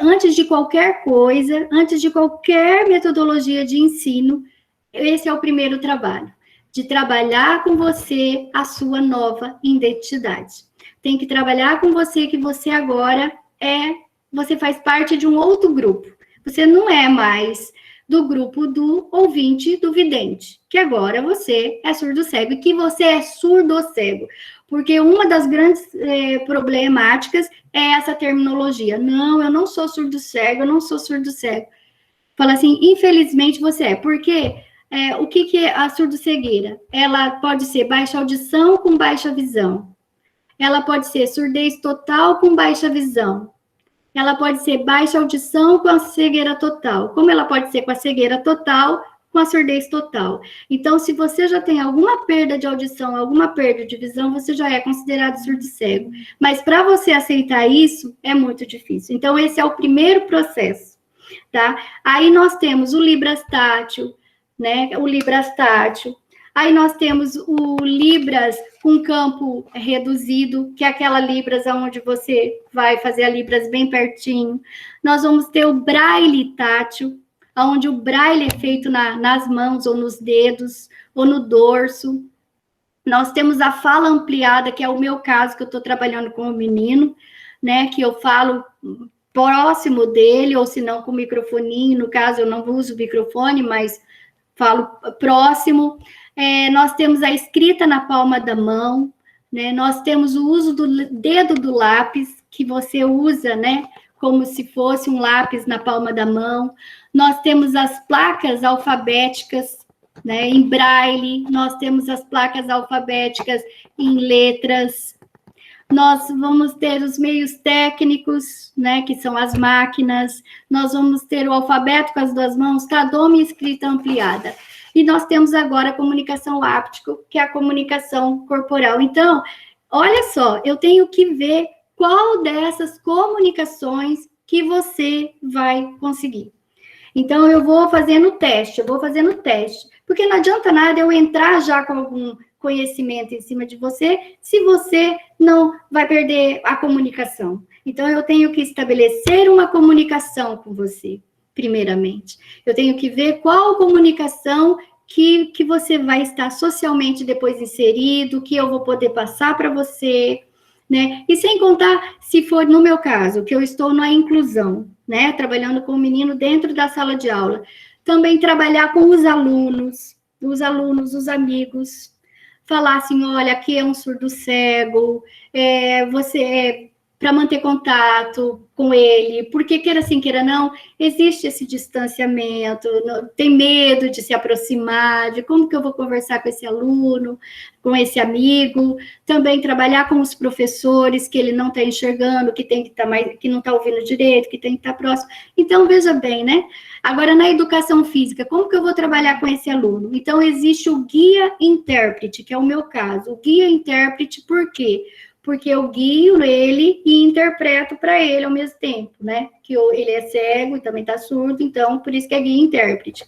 Antes de qualquer coisa, antes de qualquer metodologia de ensino, esse é o primeiro trabalho, de trabalhar com você a sua nova identidade. Tem que trabalhar com você que você agora você faz parte de um outro grupo. Você não é mais do grupo do ouvinte, do vidente, que agora você é surdo-cego, e que você é surdo-cego. Porque uma das grandes problemáticas é essa terminologia. Não, eu não sou surdo-cego, eu não sou surdo-cego. Fala assim, infelizmente você é. Por quê? O que é a surdo-cegueira? Ela pode ser baixa audição com baixa visão. Ela pode ser surdez total com baixa visão. Ela pode ser baixa audição com a cegueira total. Como ela pode ser com a cegueira total, com a surdez total. Então, se você já tem alguma perda de audição, alguma perda de visão, você já é considerado surdo-cego. Mas para você aceitar isso, é muito difícil. Então, esse é o primeiro processo, tá? Aí nós temos o Libras tátil, né? O Libras tátil. Aí nós temos o Libras com campo reduzido, que é aquela Libras onde você vai fazer a Libras bem pertinho. Nós vamos ter o Braille tátil, onde o Braille é feito nas mãos, ou nos dedos, ou no dorso. Nós temos a fala ampliada, que é o meu caso, que eu estou trabalhando com o menino, né? Que eu falo próximo dele, ou se não com o microfoninho. No caso, eu não uso o microfone, mas falo próximo. Nós temos a escrita na palma da mão, né? Nós temos o uso do dedo do lápis, que você usa, né? Como se fosse um lápis na palma da mão. Nós temos as placas alfabéticas, né? Em braille. Nós temos as placas alfabéticas em letras. Nós vamos ter os meios técnicos, né, que são as máquinas. Nós vamos ter o alfabeto com as duas mãos, tradome e escrita ampliada. E nós temos agora a comunicação áptica, que é a comunicação corporal. Então, olha só, eu tenho que ver qual dessas comunicações que você vai conseguir. Então, eu vou fazendo teste, porque não adianta nada eu entrar já com algum conhecimento em cima de você, se você não vai perder a comunicação. Então, eu tenho que estabelecer uma comunicação com você, primeiramente. Eu tenho que ver qual comunicação que você vai estar socialmente depois inserido, que eu vou poder passar para você, né? E sem contar, se for no meu caso, que eu estou na inclusão, né? Trabalhando com o menino dentro da sala de aula. Também trabalhar com os alunos, os amigos, falar assim, olha, aqui é um surdo cego, você para manter contato com ele, porque queira sim, queira não, existe esse distanciamento, tem medo de se aproximar, de como que eu vou conversar com esse aluno, com esse amigo, também trabalhar com os professores que ele não está enxergando, que tem que estar mais, que não está ouvindo direito, que tem que estar próximo. Então, veja bem, né? Agora, na educação física, como que eu vou trabalhar com esse aluno? Então, existe o guia-intérprete, que é o meu caso. O guia-intérprete, por quê? Porque eu guio ele e interpreto para ele ao mesmo tempo, né? Que ele é cego e também está surdo, então, por isso que é guia-intérprete.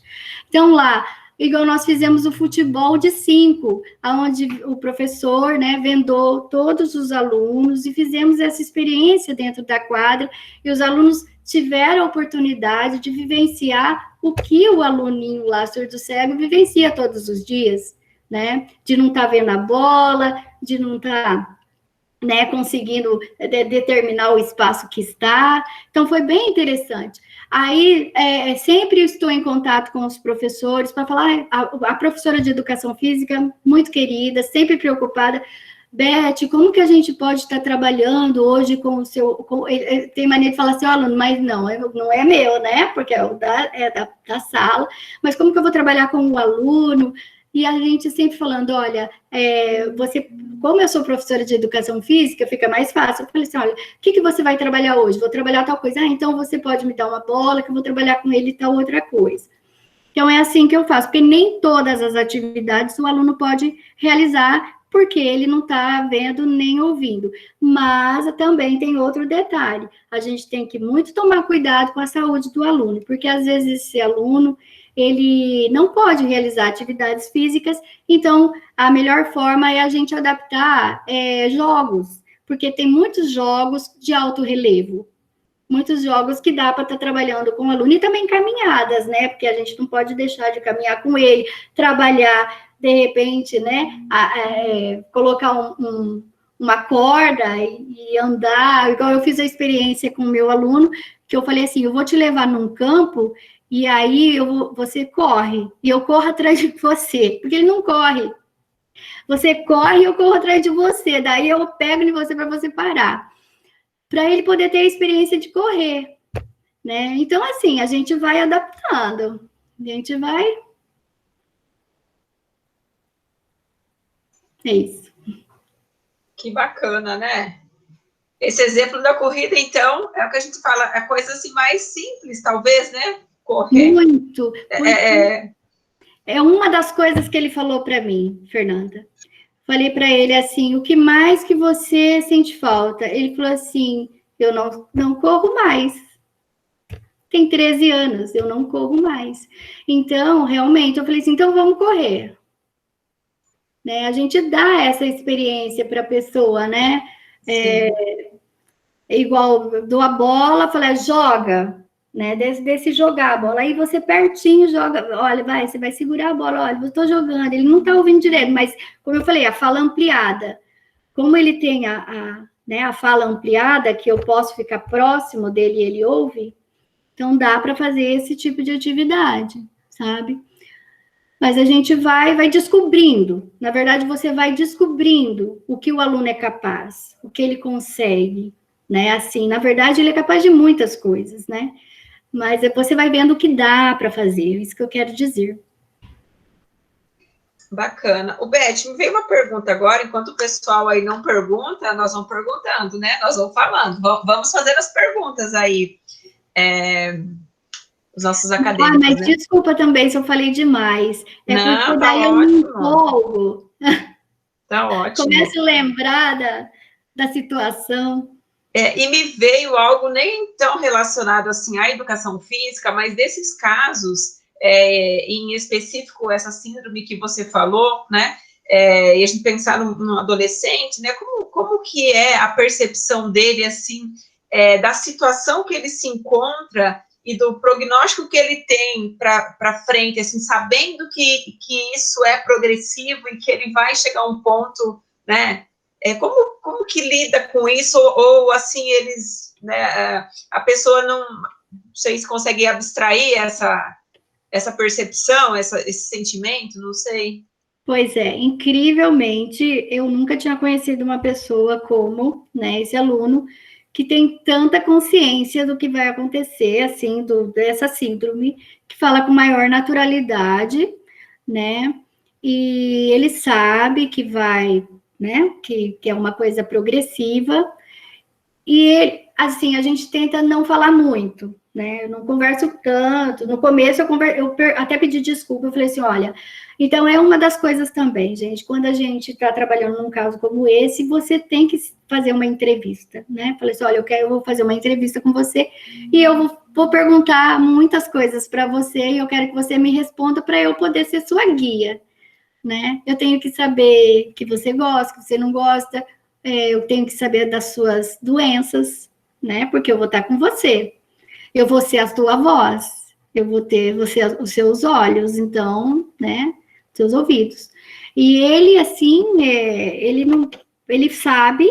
Então, lá, igual nós fizemos o futebol de 5, onde o professor, né, vendou todos os alunos e fizemos essa experiência dentro da quadra, e os alunos tiveram a oportunidade de vivenciar o que o aluninho lá, surdo-cego, vivencia todos os dias, né? De não estar vendo a bola, de não estar, né, conseguindo determinar o espaço que está. Então, foi bem interessante. Aí, sempre estou em contato com os professores para falar, a professora de educação física, muito querida, sempre preocupada, Beth, como que a gente pode estar trabalhando hoje com o seu... tem maneira de falar assim, aluno, mas não é meu, né? Porque é da sala, mas como que eu vou trabalhar com o aluno? E a gente sempre falando, olha, você, como eu sou professora de educação física, fica mais fácil. Eu falei assim, olha, o que você vai trabalhar hoje? Vou trabalhar tal coisa. Então você pode me dar uma bola, que eu vou trabalhar com ele tal outra coisa. Então é assim que eu faço, porque nem todas as atividades o aluno pode realizar, porque ele não está vendo nem ouvindo. Mas também tem outro detalhe, a gente tem que muito tomar cuidado com a saúde do aluno, porque às vezes esse aluno, ele não pode realizar atividades físicas, então a melhor forma é a gente adaptar jogos, porque tem muitos jogos de alto relevo, muitos jogos que dá para estar trabalhando com o aluno, e também caminhadas, né, porque a gente não pode deixar de caminhar com ele, trabalhar, de repente, né, colocar uma corda e andar, igual eu fiz a experiência com o meu aluno, que eu falei assim, eu vou te levar num campo, e aí você corre, e eu corro atrás de você, porque ele não corre. Você corre e eu corro atrás de você, daí eu pego em você para você parar. Para ele poder ter a experiência de correr, né? Então, assim, a gente vai adaptando, a gente vai... É isso. Que bacana, né? Esse exemplo da corrida, então, é o que a gente fala, é coisa assim mais simples, talvez, né? Correr. Muito. É uma das coisas que ele falou para mim, Fernanda. Falei para ele assim, o que mais que você sente falta? Ele falou assim, eu não corro mais. Tem 13 anos, eu não corro mais. Então, realmente, eu falei assim, então vamos correr. Né? A gente dá essa experiência para a pessoa, né? Igual, dou a bola, falei, joga, né? Desse jogar a bola. Aí você pertinho joga, olha, você vai segurar a bola, olha, eu estou jogando, ele não está ouvindo direito, mas, como eu falei, a fala ampliada. Como ele tem a fala ampliada, que eu posso ficar próximo dele e ele ouve, então dá para fazer esse tipo de atividade, sabe? Mas a gente vai descobrindo. Na verdade, você vai descobrindo o que o aluno é capaz, o que ele consegue, né? Assim, na verdade, ele é capaz de muitas coisas, né? Mas você vai vendo o que dá para fazer, isso que eu quero dizer. Bacana. O Beth, me veio uma pergunta agora, enquanto o pessoal aí não pergunta, nós vamos perguntando, né? Nós vamos falando, vamos fazer as perguntas aí. Os nossos acadêmicos, mas né? Desculpa também se eu falei demais. Não, porque tá daí ótimo. Eu me empolgo. Tá ótimo. Começo a lembrar da situação. E me veio algo nem tão relacionado assim à educação física, mas desses casos, em específico, essa síndrome que você falou, né? E a gente pensar num adolescente, né? Como que é a percepção dele, assim, da situação que ele se encontra e do prognóstico que ele tem para frente, assim, sabendo que isso é progressivo e que ele vai chegar a um ponto, né? Como que lida com isso? Ou assim, eles, né, a pessoa não sei se consegue abstrair essa percepção, esse sentimento, não sei. Pois é, incrivelmente, eu nunca tinha conhecido uma pessoa como, né, esse aluno, que tem tanta consciência do que vai acontecer, assim, dessa síndrome, que fala com maior naturalidade, né? E ele sabe que vai, né? Que é uma coisa progressiva. E, assim, a gente tenta não falar muito, né? Eu não converso tanto. No começo, eu até pedi desculpa. Eu falei assim, olha, então é uma das coisas também, gente. Quando a gente está trabalhando num caso como esse, você tem que fazer uma entrevista, né? Falei assim, olha, eu vou fazer uma entrevista com você e eu vou perguntar muitas coisas para você e eu quero que você me responda para eu poder ser sua guia, né? Eu tenho que saber que você gosta, que você não gosta. Eu tenho que saber das suas doenças, né? Porque eu vou estar com você. Eu vou ser a sua voz. Eu vou ter você, os seus olhos, então, né? Seus ouvidos. E ele, assim, ele sabe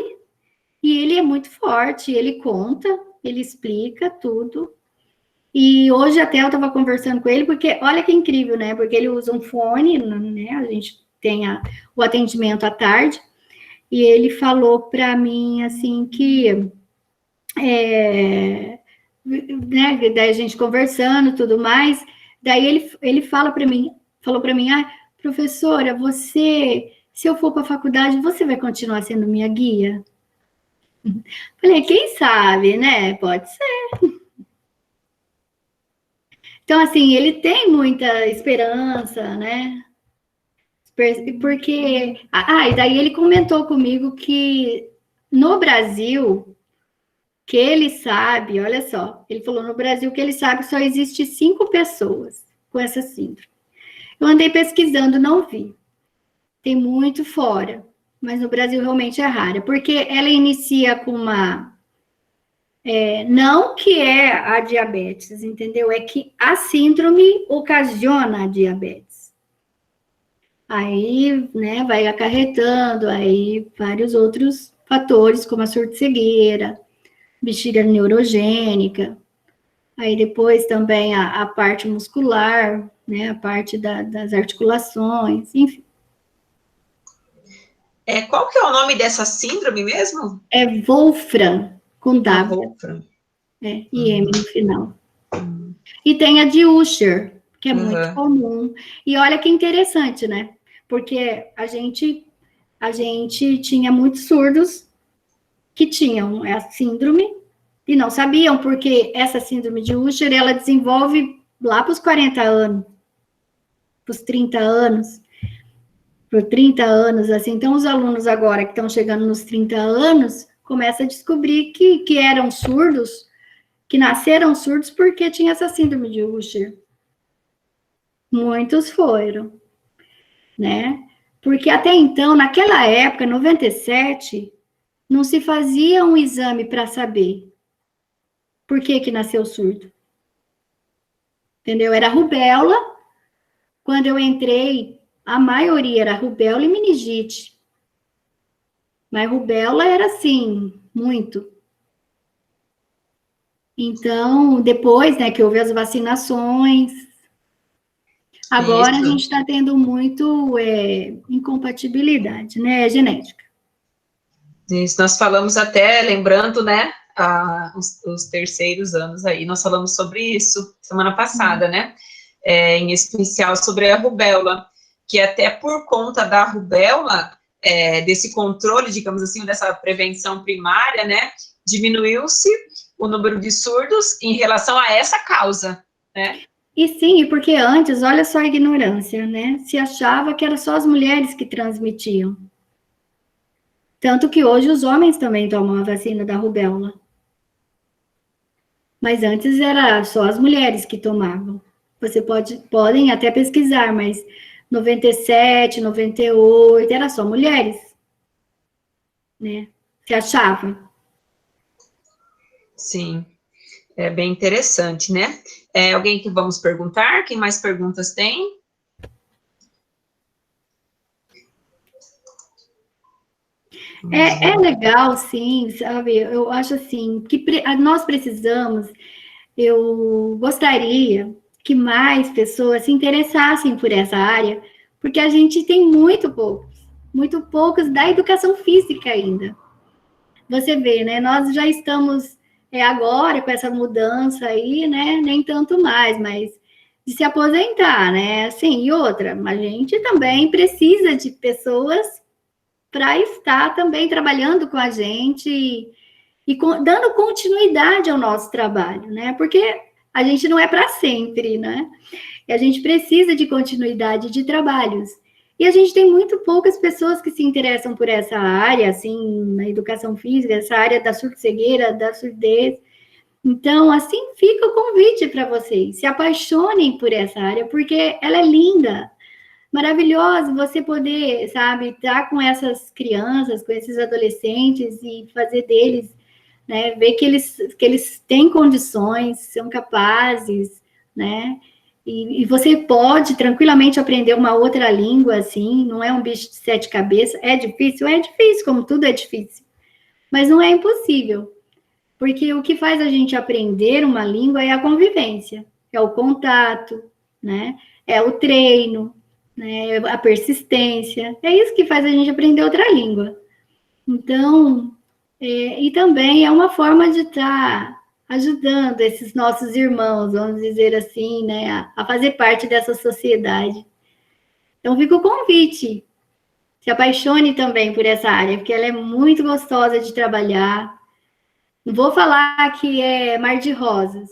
e ele é muito forte. Ele conta, ele explica tudo. E hoje até eu estava conversando com ele, porque olha que incrível, né? Porque ele usa um fone, né? A gente tem o atendimento à tarde. E ele falou para mim, assim, que, né, daí a gente conversando e tudo mais, daí ele falou para mim, professora, você, se eu for para a faculdade, você vai continuar sendo minha guia? Falei, quem sabe, né? Pode ser. Então, assim, ele tem muita esperança, né? Porque, e daí ele comentou comigo que no Brasil, que ele sabe, olha só, ele falou no Brasil que ele sabe que só existe 5 pessoas com essa síndrome. Eu andei pesquisando, não vi. Tem muito fora, mas no Brasil realmente é rara, porque ela inicia com uma... não que é a diabetes, entendeu? É que a síndrome ocasiona a diabetes. Aí, né, vai acarretando aí vários outros fatores, como a surdo-cegueira, bexiga neurogênica, aí depois também a parte muscular, né, a parte das articulações, enfim. Qual que é o nome dessa síndrome mesmo? É Wolfram, com W. Wolfram. E M no final. E tem a de Usher, que é muito comum. E olha que interessante, né? Porque a gente tinha muitos surdos que tinham a síndrome e não sabiam, porque essa síndrome de Usher, ela desenvolve lá para os 40 anos, para os 30 anos, por 30 anos, assim. Então, os alunos agora que estão chegando nos 30 anos, começam a descobrir que eram surdos, que nasceram surdos porque tinha essa síndrome de Usher. Muitos foram, né? Porque até então, naquela época, 97, não se fazia um exame para saber por que nasceu surdo. Entendeu? Era rubéola. Quando eu entrei, a maioria era rubéola e meningite. Mas rubéola era assim, muito. Então, depois, né, que houve as vacinações, agora a gente está tendo muito incompatibilidade, né, genética. Isso, nós falamos até, lembrando, né, os terceiros anos aí, nós falamos sobre isso semana passada, né, em especial sobre a rubéola, que até por conta da rubéola, desse controle, digamos assim, dessa prevenção primária, né, diminuiu-se o número de surdos em relação a essa causa, né. E sim, porque antes, olha só a ignorância, né, se achava que era só as mulheres que transmitiam. Tanto que hoje os homens também tomam a vacina da rubéola. Mas antes era só as mulheres que tomavam. Você podem até pesquisar, mas 97, 98, era só mulheres, né? Se achava. Sim, é bem interessante, né? Alguém que vamos perguntar? Quem mais perguntas tem? É legal, sim, sabe? Eu acho assim, que nós precisamos, eu gostaria que mais pessoas se interessassem por essa área, porque a gente tem muito poucos da educação física ainda. você vê, né? Nós já estamos agora com essa mudança aí, né? Nem tanto mais, mas de se aposentar, né? Assim, e outra, a gente também precisa de pessoas para estar também trabalhando com a gente e dando continuidade ao nosso trabalho, né? Porque a gente não é para sempre, né? E a gente precisa de continuidade de trabalhos. E a gente tem muito poucas pessoas que se interessam por essa área, assim, na educação física, essa área da surdo-cegueira, da surdez. Então, assim, fica o convite para vocês. Se apaixonem por essa área, porque ela é linda, maravilhosa. Você poder, sabe, estar com essas crianças, com esses adolescentes e fazer deles, né, ver que eles têm condições, são capazes, né? E você pode tranquilamente aprender uma outra língua, assim, não é um bicho de 7 cabeças. É difícil, como tudo é difícil. Mas não é impossível. Porque o que faz a gente aprender uma língua é a convivência, é o contato, né? É o treino, né? A persistência. É isso que faz a gente aprender outra língua. Então, e também é uma forma de estar ajudando esses nossos irmãos, vamos dizer assim, né, a fazer parte dessa sociedade. Então, fica o convite. Se apaixone também por essa área, porque ela é muito gostosa de trabalhar. Não vou falar que é mar de rosas,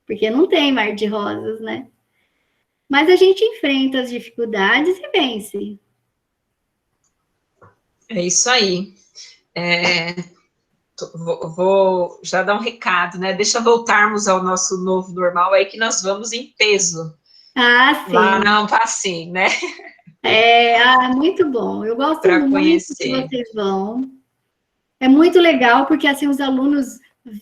porque não tem mar de rosas, né? Mas a gente enfrenta as dificuldades e vence. É isso aí. Vou já dar um recado, né? Deixa voltarmos ao nosso novo normal aí, que nós vamos em peso. Ah, sim. Lá na Ampacim, né? Muito bom. Eu gosto Pra muito conhecer. que vocês vão. É muito legal, porque assim os alunos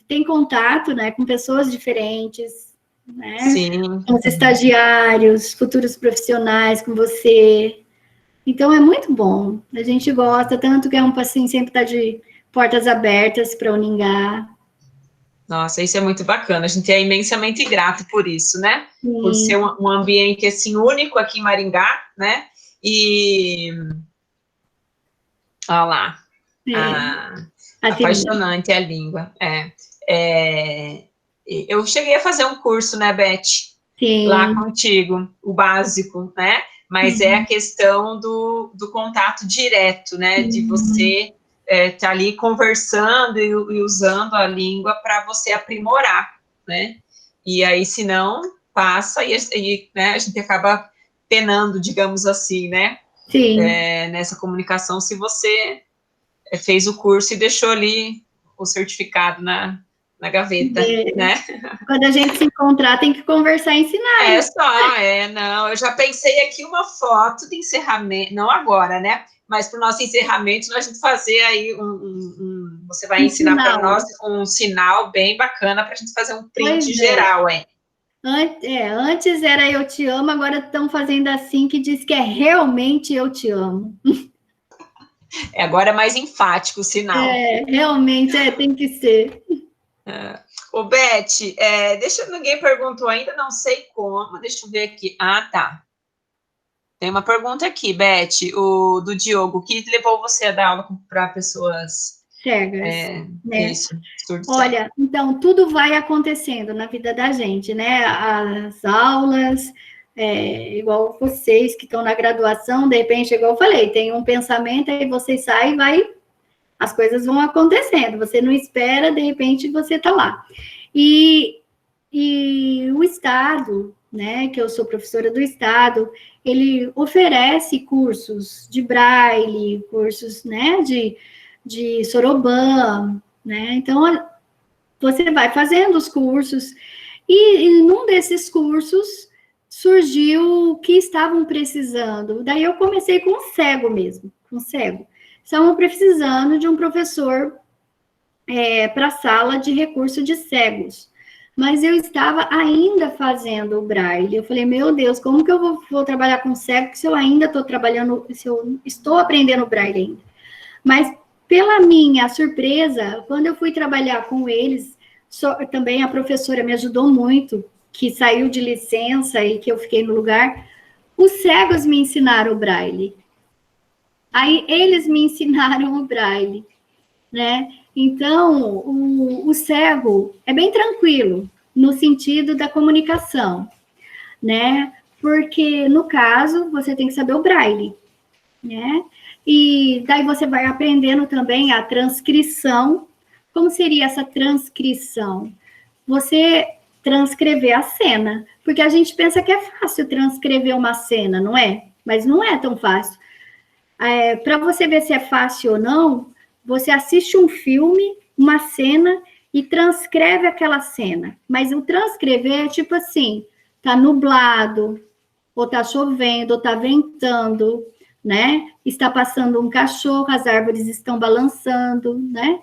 têm contato, né, com pessoas diferentes, né? Sim. Com os estagiários, futuros profissionais, com você. Então, é muito bom. A gente gosta, tanto que a Ampacim sempre está de portas abertas para Uningá. Nossa, isso é muito bacana. A gente é imensamente grato por isso, né? Sim. Por ser um ambiente, assim, único aqui em Maringá, né? E... Olha lá. Apaixonante a língua. Eu cheguei a fazer um curso, né, Beth? Sim. Lá contigo, o básico, né? Mas é a questão do contato direto, né? De você estar ali conversando e usando a língua para você aprimorar, né? E aí, se não, passa e né, a gente acaba penando, digamos assim, né? Sim. Nessa comunicação, se você fez o curso e deixou ali o certificado na gaveta, né? Quando a gente se encontrar, tem que conversar e ensinar. Não, eu já pensei aqui uma foto de encerramento, não agora, né? Mas para o nosso encerramento, nós vamos fazer aí você vai ensinar para nós um sinal bem bacana para a gente fazer um print geral, hein? Antes era eu te amo, agora estão fazendo assim, que diz que é realmente eu te amo. Agora é mais enfático o sinal. Realmente, tem que ser. Ô, Beth, ninguém perguntou ainda, não sei como, deixa eu ver aqui. Ah, tá. Tem uma pergunta aqui, Beth, do Diogo, que levou você a dar aula para pessoas cegas, né? Isso, surdo. Olha, então, tudo vai acontecendo na vida da gente, né? As aulas, igual vocês que estão na graduação, de repente, igual eu falei, tem um pensamento, aí você sai e as coisas vão acontecendo, você não espera, de repente você está lá. E o Estado, né, que eu sou professora do Estado, ele oferece cursos de braille, cursos, né, de soroban, né, então você vai fazendo os cursos, e num desses cursos surgiu o que estavam precisando, daí eu comecei com cego mesmo, com cego. Estavam precisando de um professor para a sala de recurso de cegos. Mas eu estava ainda fazendo o braille. Eu falei, meu Deus, como que eu vou trabalhar com cego se eu ainda estou trabalhando, se eu estou aprendendo braille ainda? Mas, pela minha surpresa, quando eu fui trabalhar com eles, também a professora me ajudou muito, que saiu de licença e que eu fiquei no lugar, os cegos me ensinaram o braille. Aí, eles me ensinaram o braille, né? Então, o cego é bem tranquilo, no sentido da comunicação, né? Porque, no caso, você tem que saber o braille, né? E daí você vai aprendendo também a transcrição. Como seria essa transcrição? Você transcrever a cena, porque a gente pensa que é fácil transcrever uma cena, não é? Mas não é tão fácil. Para você ver se é fácil ou não, você assiste um filme, uma cena, e transcreve aquela cena. Mas o transcrever é tipo assim, tá nublado, ou tá chovendo, ou tá ventando, né? Está passando um cachorro, as árvores estão balançando, né?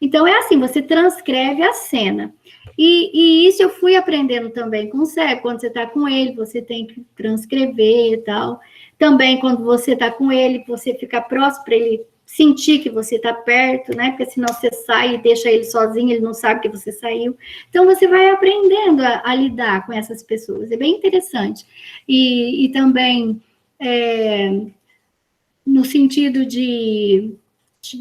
Então, é assim, você transcreve a cena. E isso eu fui aprendendo também com o cego. Quando você está com ele, você tem que transcrever e tal. Também, quando você está com ele, você fica próximo para ele sentir que você está perto, né? Porque senão você sai e deixa ele sozinho, ele não sabe que você saiu. Então, você vai aprendendo a lidar com essas pessoas. É bem interessante. E também, no sentido de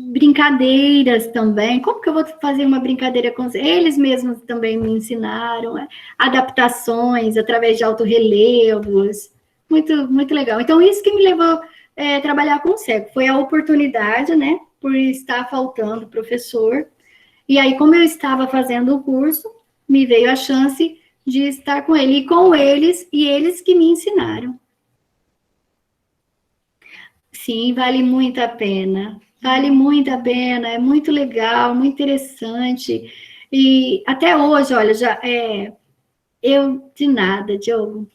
brincadeiras também. Como que eu vou fazer uma brincadeira com eles mesmos também me ensinaram, adaptações através de autorrelevos, muito legal. Então, isso que me levou a trabalhar com o cego, foi a oportunidade, né, por estar faltando professor, e aí, como eu estava fazendo o curso, me veio a chance de estar com ele, e com eles, e eles que me ensinaram. Sim, vale muito a pena. Vale muito a pena, é muito legal, muito interessante. E até hoje, olha, eu de nada, Diogo.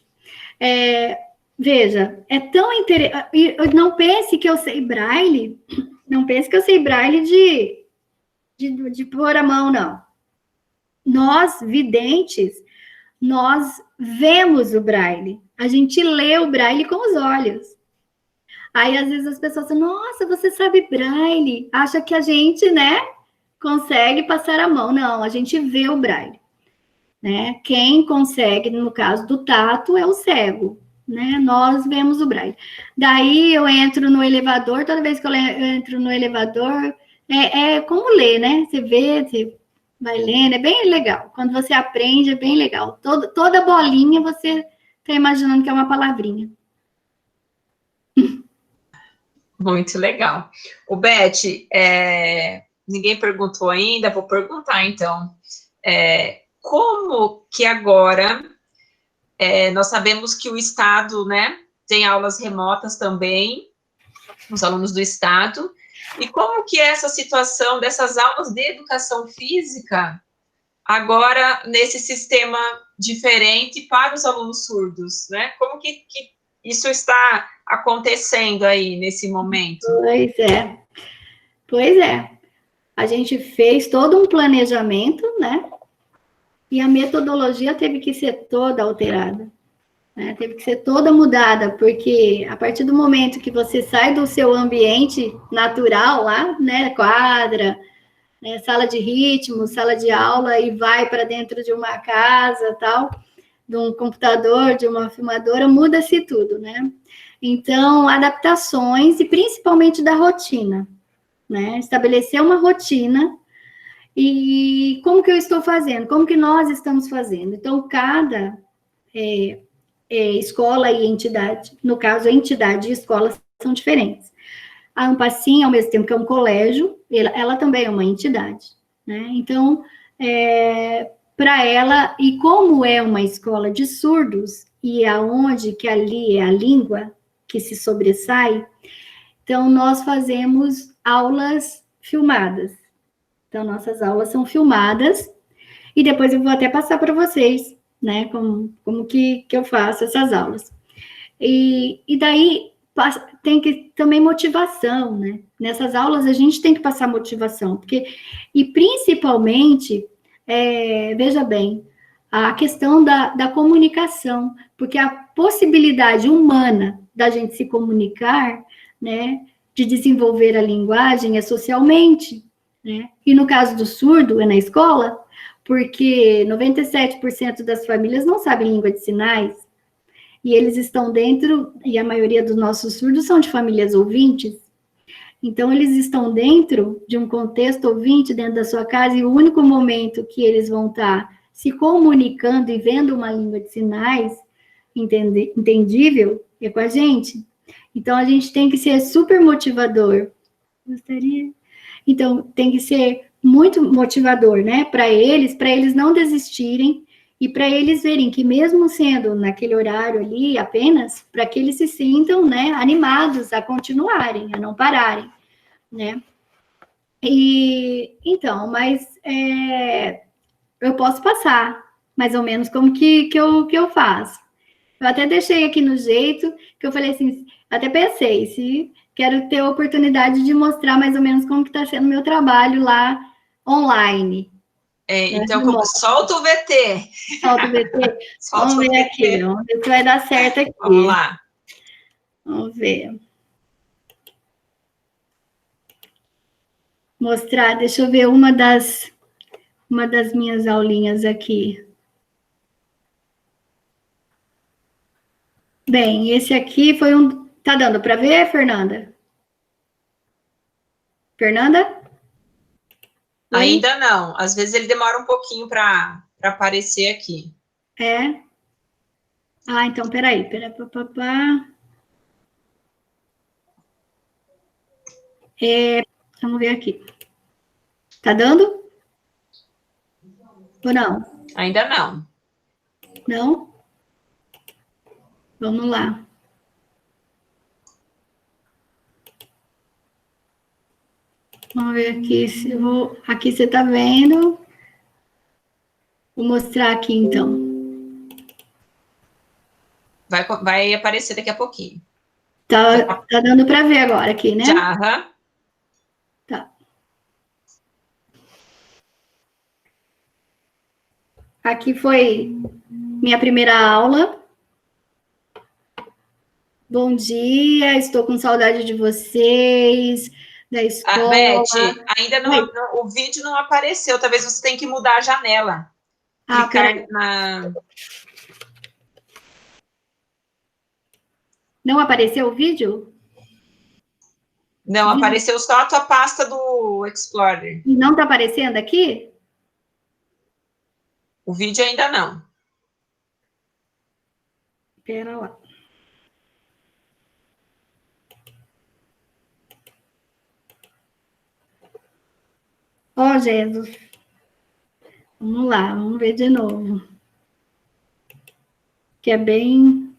Veja, é tão interessante. Não pense que eu sei braille, não pense que eu sei braille de pôr a mão, não. Nós, videntes, nós vemos o braille. A gente lê o braille com os olhos. Aí, às vezes, as pessoas falam, nossa, você sabe braille. Acha que a gente, né, consegue passar a mão. Não, a gente vê o braille. Né? Quem consegue, no caso do tato, é o cego. Né? Nós vemos o braille. Daí, eu entro no elevador, toda vez que eu entro no elevador, é como ler, né? Você vê, você vai lendo, é bem legal. Quando você aprende, é bem legal. Toda bolinha, você está imaginando que é uma palavrinha. Muito legal. O Beth, ninguém perguntou ainda, vou perguntar então. Como que agora, nós sabemos que o Estado, né, tem aulas remotas também, os alunos do Estado, e como que é essa situação dessas aulas de educação física agora nesse sistema diferente para os alunos surdos, né? Como que isso está acontecendo aí nesse momento? Pois é. A gente fez todo um planejamento, né? E a metodologia teve que ser toda alterada, né? Teve que ser toda mudada, porque a partir do momento que você sai do seu ambiente natural lá, né? Quadra, né, sala de ritmo, sala de aula, e vai para dentro de uma casa, tal, de um computador, de uma filmadora, muda-se tudo, né? Então, adaptações, e principalmente da rotina, né? Estabelecer uma rotina, e como que eu estou fazendo? Como que nós estamos fazendo? Então, cada escola e entidade, no caso, a entidade e escola são diferentes. A Ampacim, ao mesmo tempo que é um colégio, ela também é uma entidade, né? Então, para ela, e como é uma escola de surdos, e aonde que ali é a língua que se sobressai, então nós fazemos aulas filmadas. Então, nossas aulas são filmadas, e depois eu vou até passar para vocês, né, como que eu faço essas aulas. E daí tem que também motivação, né? Nessas aulas a gente tem que passar motivação, e principalmente, veja bem, a questão da comunicação, porque a possibilidade humana da gente se comunicar, né, de desenvolver a linguagem é socialmente, né? E no caso do surdo, é na escola, porque 97% das famílias não sabem língua de sinais, e eles estão dentro, e a maioria dos nossos surdos são de famílias ouvintes. Então, eles estão dentro de um contexto ouvinte, dentro da sua casa, e o único momento que eles vão estar se comunicando e vendo uma língua de sinais entendível é com a gente. Então, a gente tem que ser super motivador. Gostaria? Então, tem que ser muito motivador, né? Para eles não desistirem e para eles verem que mesmo sendo naquele horário ali apenas, para que eles se sintam, né, animados a continuarem, a não pararem, né? E então, mas eu posso passar mais ou menos como que eu faço. Eu até deixei aqui no jeito que eu falei assim, até pensei, se quero ter a oportunidade de mostrar mais ou menos como que está sendo o meu trabalho lá online. Então, solta o VT. Solta o VT. Vamos ver aqui, vamos ver se vai dar certo aqui. Vamos lá. Vamos ver. Mostrar, deixa eu ver uma das minhas aulinhas aqui. Bem, esse aqui foi um... Tá dando para ver, Fernanda? Fernanda? Oi? Ainda não. Às vezes ele demora um pouquinho para aparecer aqui. É? Ah, então, peraí. Vamos ver aqui. Tá dando? Ou não? Ainda não. Não? Vamos lá. Vamos ver aqui se eu vou... Aqui você tá vendo? Vou mostrar aqui, então. Vai aparecer daqui a pouquinho. Tá dando para ver agora aqui, né? Já, aham. Tá. Aqui foi minha primeira aula. Bom dia, estou com saudade de vocês, da escola. Beth, ainda não, o vídeo não apareceu, talvez você tenha que mudar a janela. Clicar na... Não apareceu o vídeo? Não, apareceu só a tua pasta do Explorer. E não está aparecendo aqui? O vídeo ainda não. Espera lá. Ó, Jesus. Vamos lá, vamos ver de novo. Que é bem...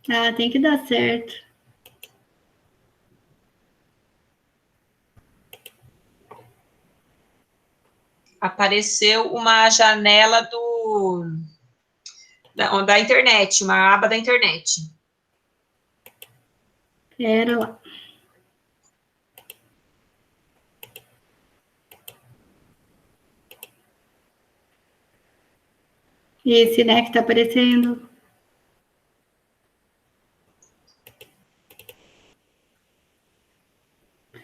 Ah, tem que dar certo. Apareceu uma janela da internet, uma aba da internet. Espera lá. Esse, né, que tá aparecendo.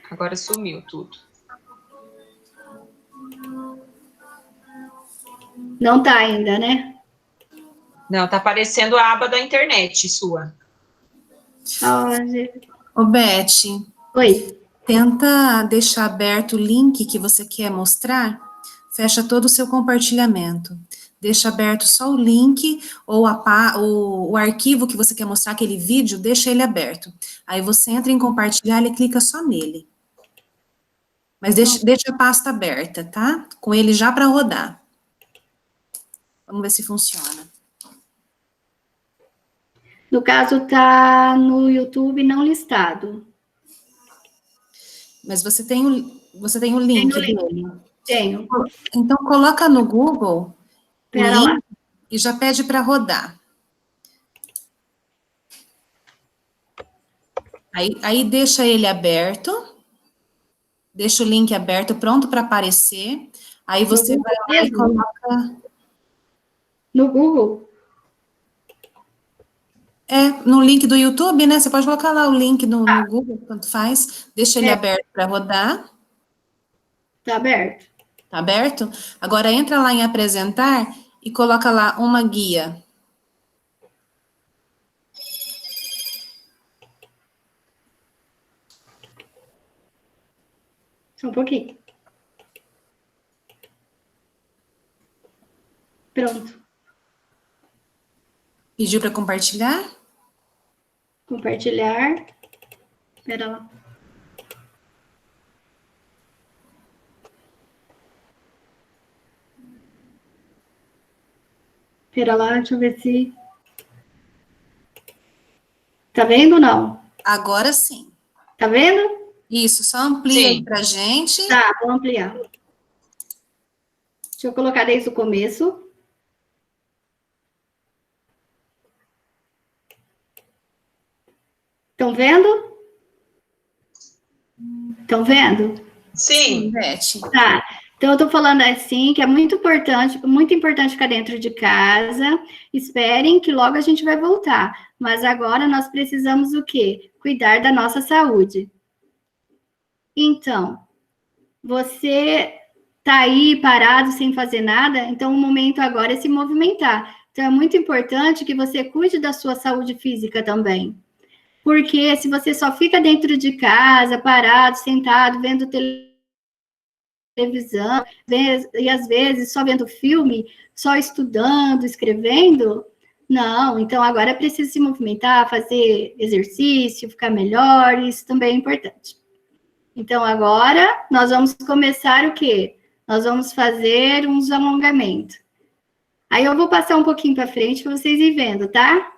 Agora sumiu tudo. Não tá ainda, né? Não, tá aparecendo a aba da internet sua. Ô, Beth. Oi. Tenta deixar aberto o link que você quer mostrar. Fecha todo o seu compartilhamento. Deixa aberto só o link ou o arquivo que você quer mostrar, aquele vídeo, deixa ele aberto. Aí você entra em compartilhar e clica só nele. Mas deixa a pasta aberta, tá? Com ele já para rodar. Vamos ver se funciona. No caso, tá no YouTube não listado. Mas você tem o link dele? Tenho. Então, coloca no Google o link e já pede para rodar. Aí deixa ele aberto, deixa o link aberto, pronto para aparecer. Aí você vai lá e coloca... No Google? No link do YouTube, né? Você pode colocar lá o link no Google, tanto faz. Deixa ele aberto para rodar. Tá aberto. Tá aberto? Agora entra lá em apresentar e coloca lá uma guia. Só um pouquinho. Pronto. Pediu para compartilhar? Compartilhar. Espera lá. Espera lá, deixa eu ver se... Tá vendo ou não? Agora sim. Tá vendo? Isso, só amplia aí pra gente. Tá, vou ampliar. Deixa eu colocar desde o começo. Estão vendo? Estão vendo? Sim. Beth. Tá. Então, eu tô falando assim, que é muito importante ficar dentro de casa. Esperem que logo a gente vai voltar. Mas agora nós precisamos o quê? Cuidar da nossa saúde. Então, você tá aí parado sem fazer nada, então o momento agora é se movimentar. Então, é muito importante que você cuide da sua saúde física também. Porque se você só fica dentro de casa, parado, sentado, vendo televisão, e às vezes só vendo filme, só estudando, escrevendo, não. Então, agora é preciso se movimentar, fazer exercício, ficar melhor, isso também é importante. Então, agora, nós vamos começar o quê? Nós vamos fazer uns alongamentos. Aí, eu vou passar um pouquinho para frente para vocês irem vendo, tá?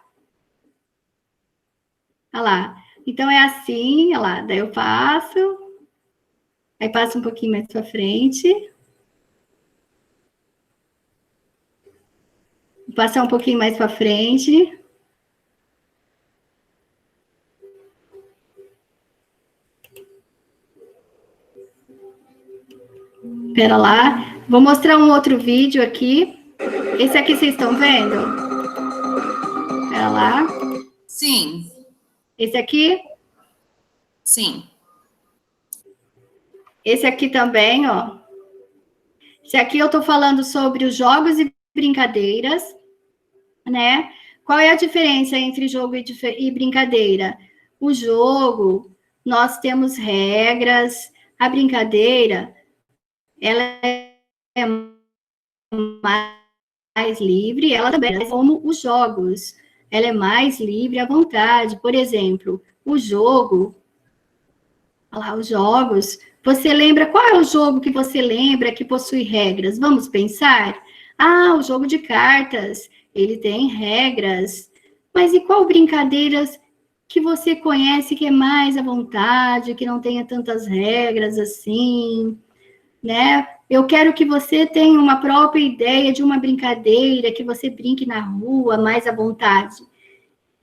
Olha lá. Então, é assim, olha lá. Daí eu passo. Aí, passo um pouquinho mais para frente. Vou passar um pouquinho mais para frente. Espera lá. Vou mostrar um outro vídeo aqui. Esse aqui vocês estão vendo? Espera lá. Sim. Esse aqui? Sim. Esse aqui também, ó. Esse aqui eu tô falando sobre os jogos e brincadeiras, né? Qual é a diferença entre jogo e brincadeira? O jogo, nós temos regras. A brincadeira, ela é mais livre, ela também é como os jogos. Ela é mais livre à vontade. Por exemplo, o jogo, olha lá, os jogos, você lembra, qual é o jogo que você lembra que possui regras? Vamos pensar? Ah, o jogo de cartas, ele tem regras. Mas e qual brincadeiras que você conhece que é mais à vontade, que não tenha tantas regras assim, né? Eu quero que você tenha uma própria ideia de uma brincadeira, que você brinque na rua mais à vontade.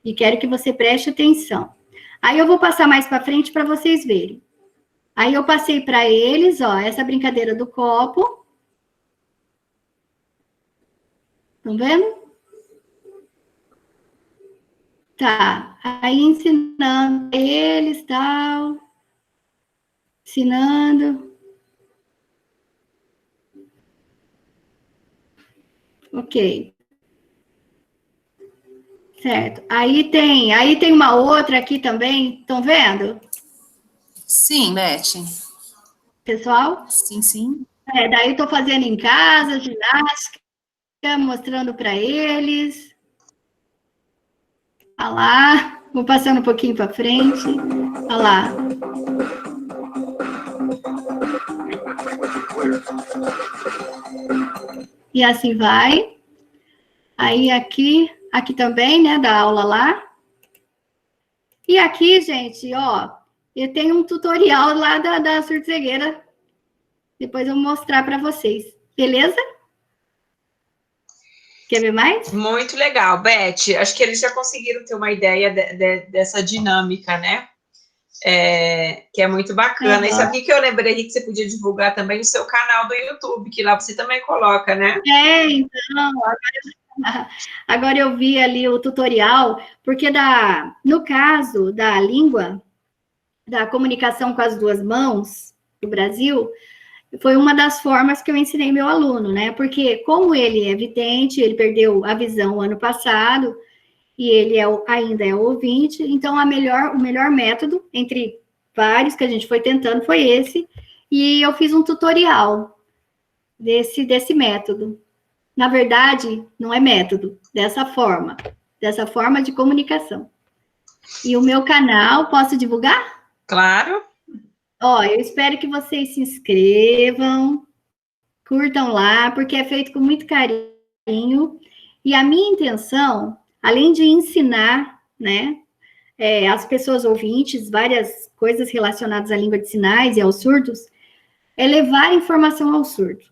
E quero que você preste atenção. Aí eu vou passar mais para frente para vocês verem. Aí eu passei para eles, ó, essa brincadeira do copo. Estão vendo? Tá. Aí ensinando eles, tal. Ensinando. Ok. Certo. Aí tem uma outra aqui também. Estão vendo? Sim, Beth. Pessoal? Sim, sim. Daí estou fazendo em casa, ginástica, mostrando para eles. Olha lá. Vou passando um pouquinho para frente. Olha lá. E assim vai. Aí aqui também, né, da aula lá. E aqui, gente, ó, eu tenho um tutorial lá da surdo-cegueira. Depois eu vou mostrar para vocês. Beleza? Quer ver mais? Muito legal, Beth. Acho que eles já conseguiram ter uma ideia dessa dinâmica, né? Que é muito bacana. E sabe o que eu lembrei que você podia divulgar também o seu canal do YouTube, que lá você também coloca, né? Então, agora eu vi ali o tutorial, porque no caso da língua, da comunicação com as duas mãos, do Brasil, foi uma das formas que eu ensinei meu aluno, né? Porque como ele é vidente, ele perdeu a visão ano passado, e ele ainda é ouvinte, então o melhor método, entre vários que a gente foi tentando, foi esse, e eu fiz um tutorial desse método. Na verdade, não é método, dessa forma de comunicação. E o meu canal, posso divulgar? Claro. Ó, eu espero que vocês se inscrevam, curtam lá, porque é feito com muito carinho. E a minha intenção, além de ensinar, né, as pessoas ouvintes, várias coisas relacionadas à língua de sinais e aos surdos, é levar informação ao surdo.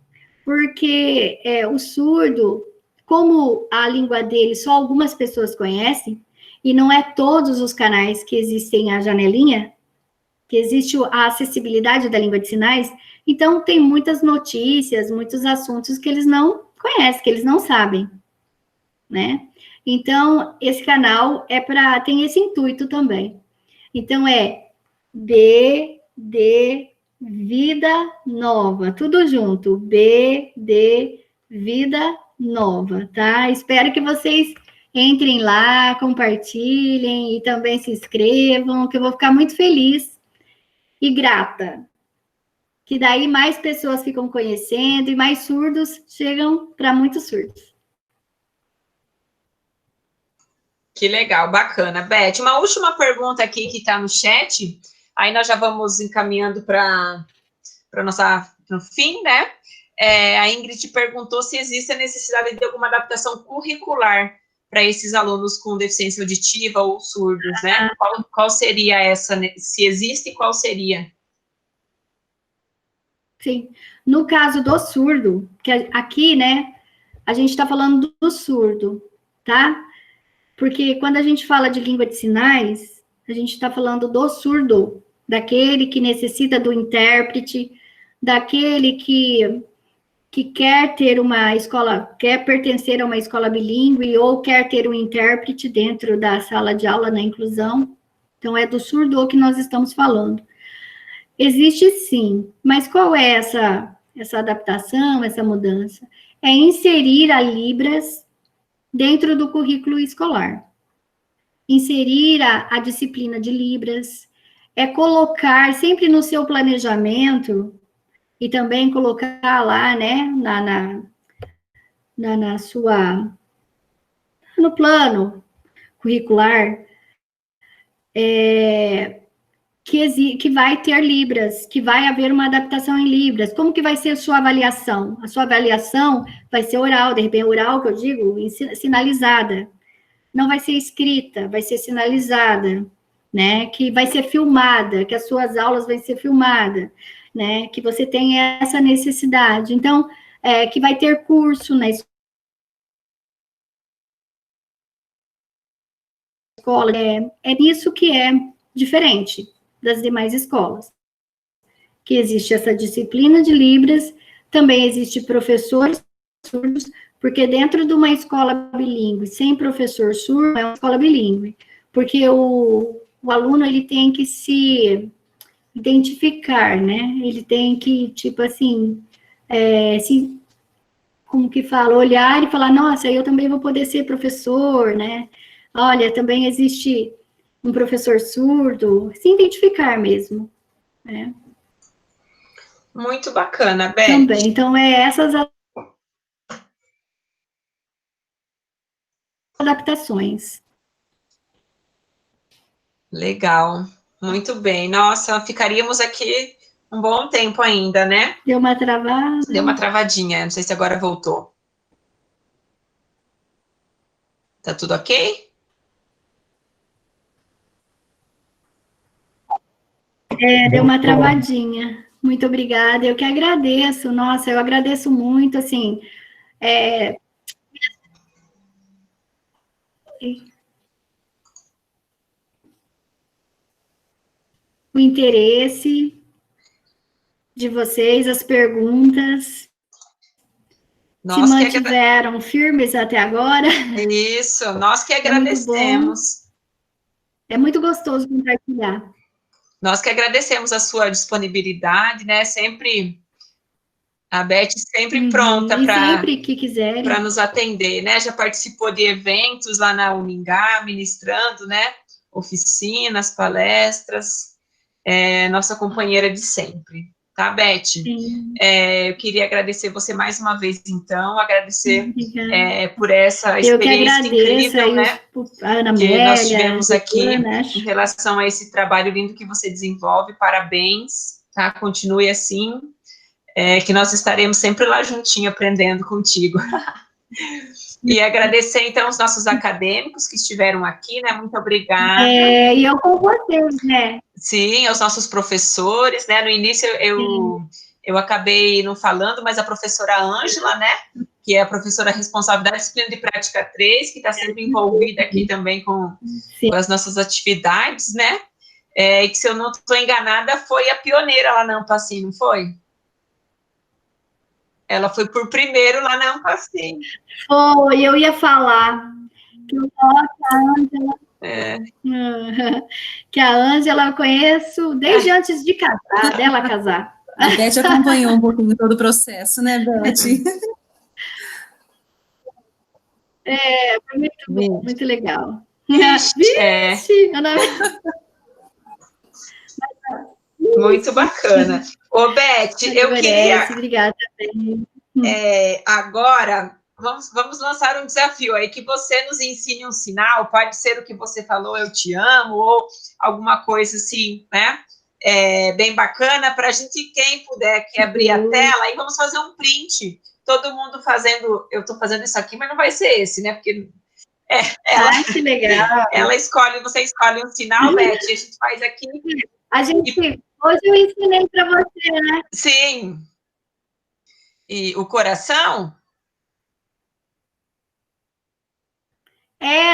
Porque o surdo, como a língua dele só algumas pessoas conhecem, e não é todos os canais que existem a janelinha, que existe a acessibilidade da língua de sinais, então tem muitas notícias, muitos assuntos que eles não conhecem, que eles não sabem, né? Então, esse canal tem esse intuito também. Então, BD Vida Nova, tudo junto, BD Vida Nova, tá? Espero que vocês entrem lá, compartilhem e também se inscrevam, que eu vou ficar muito feliz e grata. Que daí mais pessoas ficam conhecendo e mais surdos chegam para muitos surdos. Que legal, bacana. Beth, uma última pergunta aqui que está no chat, aí nós já vamos encaminhando para no fim, né? A Ingrid perguntou se existe a necessidade de alguma adaptação curricular para esses alunos com deficiência auditiva ou surdos, né? Qual seria essa? Se existe, qual seria? Sim. No caso do surdo, que aqui, né, a gente está falando do surdo, tá? Porque quando a gente fala de língua de sinais, a gente está falando do surdo, daquele que necessita do intérprete, daquele que quer ter uma escola, quer pertencer a uma escola bilíngue ou quer ter um intérprete dentro da sala de aula na inclusão. Então, é do surdo que nós estamos falando. Existe sim, mas qual é essa adaptação, essa mudança? É inserir a Libras dentro do currículo escolar. Inserir a disciplina de Libras, é colocar sempre no seu planejamento e também colocar lá, né, no plano curricular, que vai ter Libras, que vai haver uma adaptação em Libras. Como que vai ser a sua avaliação? A sua avaliação vai ser oral, de repente oral, que eu digo, sinalizada. Não vai ser escrita, vai ser sinalizada, né? Que vai ser filmada, que as suas aulas vão ser filmadas, né? Que você tem essa necessidade. Então, que vai ter curso na escola. É nisso que é diferente das demais escolas. Que existe essa disciplina de Libras, também existe professores surdos, porque dentro de uma escola bilíngue, sem professor surdo, é uma escola bilíngue, porque o aluno, ele tem que se identificar, né? Ele tem que, tipo assim, como que fala, olhar e falar, nossa, eu também vou poder ser professor, né? Olha, também existe um professor surdo, se identificar mesmo, né? Muito bacana, Beth. Também, então essas adaptações. Legal, muito bem. Nossa, ficaríamos aqui um bom tempo ainda, né? Deu uma travada. Deu uma travadinha, não sei se agora voltou. Tá tudo ok? Deu uma travadinha. Muito obrigada, eu que agradeço. Nossa, eu agradeço muito, assim, o interesse de vocês, as perguntas, se mantiveram firmes até agora. Isso, nós que agradecemos. É muito gostoso compartilhar. Nós que agradecemos a sua disponibilidade, né? Sempre A Beth sempre pronta sempre que quiserem. Para nos atender, né? Já participou de eventos lá na Uningá, ministrando, né? Oficinas, palestras, nossa companheira de sempre. Tá, Beth? Eu queria agradecer você mais uma vez, então, agradecer por essa experiência incrível, né? Ana que Amélia, nós tivemos aqui Ana, em relação a esse trabalho lindo que você desenvolve. Parabéns, tá? Continue assim, que nós estaremos sempre lá juntinho aprendendo contigo. E agradecer, então, os nossos acadêmicos que estiveram aqui, né? Muito obrigada. E eu com vocês, né? Sim, aos nossos professores, né? No início eu acabei não falando, mas a professora Ângela, né? Que é a professora responsável da disciplina de prática 3, que está sempre envolvida aqui também com as nossas atividades, né? E que, se eu não estou enganada, foi a pioneira lá na Ampacim, não foi? Ela foi por primeiro lá na Ampacim. Foi, eu ia falar que a Ângela... Que a Ângela eu conheço desde antes de casar, dela casar. A Beth acompanhou um pouquinho todo o processo, né, Beth? Foi muito bom, muito legal. Vixe, muito bacana. Ô, Beth, eu queria... Obrigada também. Agora, vamos lançar um desafio aí, que você nos ensine um sinal, pode ser o que você falou, eu te amo, ou alguma coisa assim, né? Bem bacana, para a gente, quem puder aqui abrir a tela, aí vamos fazer um print, todo mundo fazendo, eu estou fazendo isso aqui, mas não vai ser esse, né? Porque que legal. Ela escolhe, você escolhe um sinal, Beth, a gente faz aqui. Hoje eu ensinei para você, né? Sim. E o coração?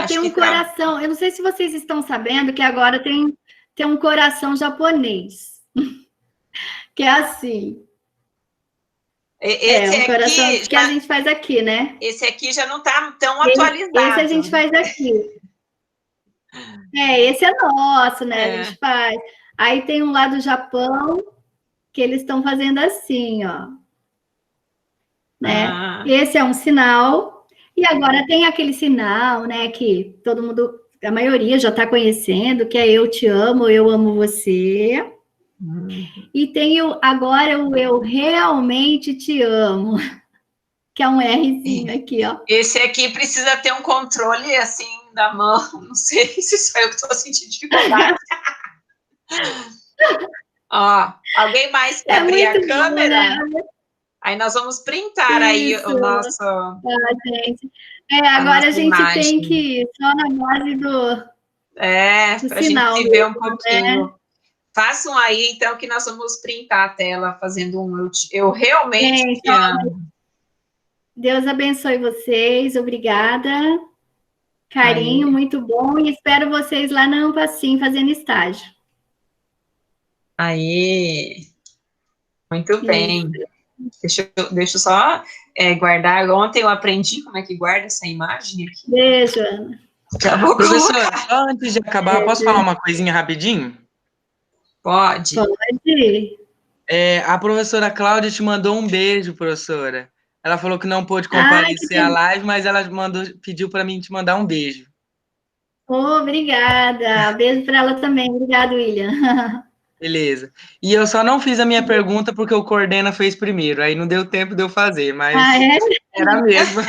Tem um coração. Eu não sei se vocês estão sabendo que agora tem um coração japonês. Que é assim. Esse um coração aqui, que a gente faz aqui, né? Esse aqui já não está tão atualizado. Esse a gente faz aqui. Esse é nosso, né? A gente faz. Aí tem um lá do Japão, que eles estão fazendo assim, ó. Né? Esse é um sinal. E agora tem aquele sinal, né, que todo mundo, a maioria já está conhecendo, que é eu te amo, eu amo você. E tem agora o eu realmente te amo, que é um Rzinho aqui, ó. Esse aqui precisa ter um controle, assim, da mão. Não sei se sou eu que estou sentindo dificuldade. Ó, alguém mais quer abrir a câmera? Bom, né? Aí nós vamos printar aí o nosso... gente. Agora a gente imagem. Tem que ir só na base do para a gente se ver um pouquinho. Né? Façam aí, então, que nós vamos printar a tela, fazendo eu realmente te amo. Deus abençoe vocês, obrigada. Carinho, muito bom, e espero vocês lá na Ampacim, fazendo estágio. Aí, muito bem. Deixa eu só guardar. Ontem eu aprendi como é que guarda essa imagem aqui. Beijo, Ana. Professora, só antes de acabar, posso falar uma coisinha rapidinho? Pode. A professora Cláudia te mandou um beijo, professora. Ela falou que não pôde comparecer à live, mas ela pediu para mim te mandar um beijo. Obrigada. Beijo para ela também. Obrigado, William. Beleza. E eu só não fiz a minha pergunta porque o Coordena fez primeiro. Aí não deu tempo de eu fazer, mas era mesmo.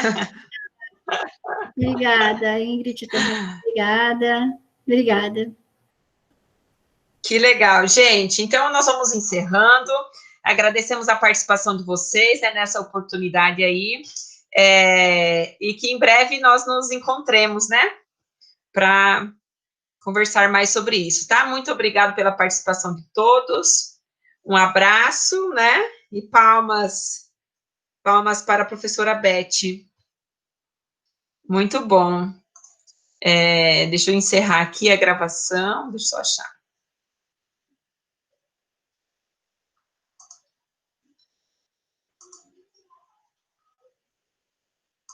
Obrigada, Ingrid também. Obrigada. Que legal, gente. Então, nós vamos encerrando. Agradecemos a participação de vocês, né, nessa oportunidade aí. E que em breve nós nos encontremos, né? Para conversar mais sobre isso, tá? Muito obrigado pela participação de todos. Um abraço, né? E palmas para a professora Beth. Muito bom. Deixa eu encerrar aqui a gravação. Deixa eu só achar.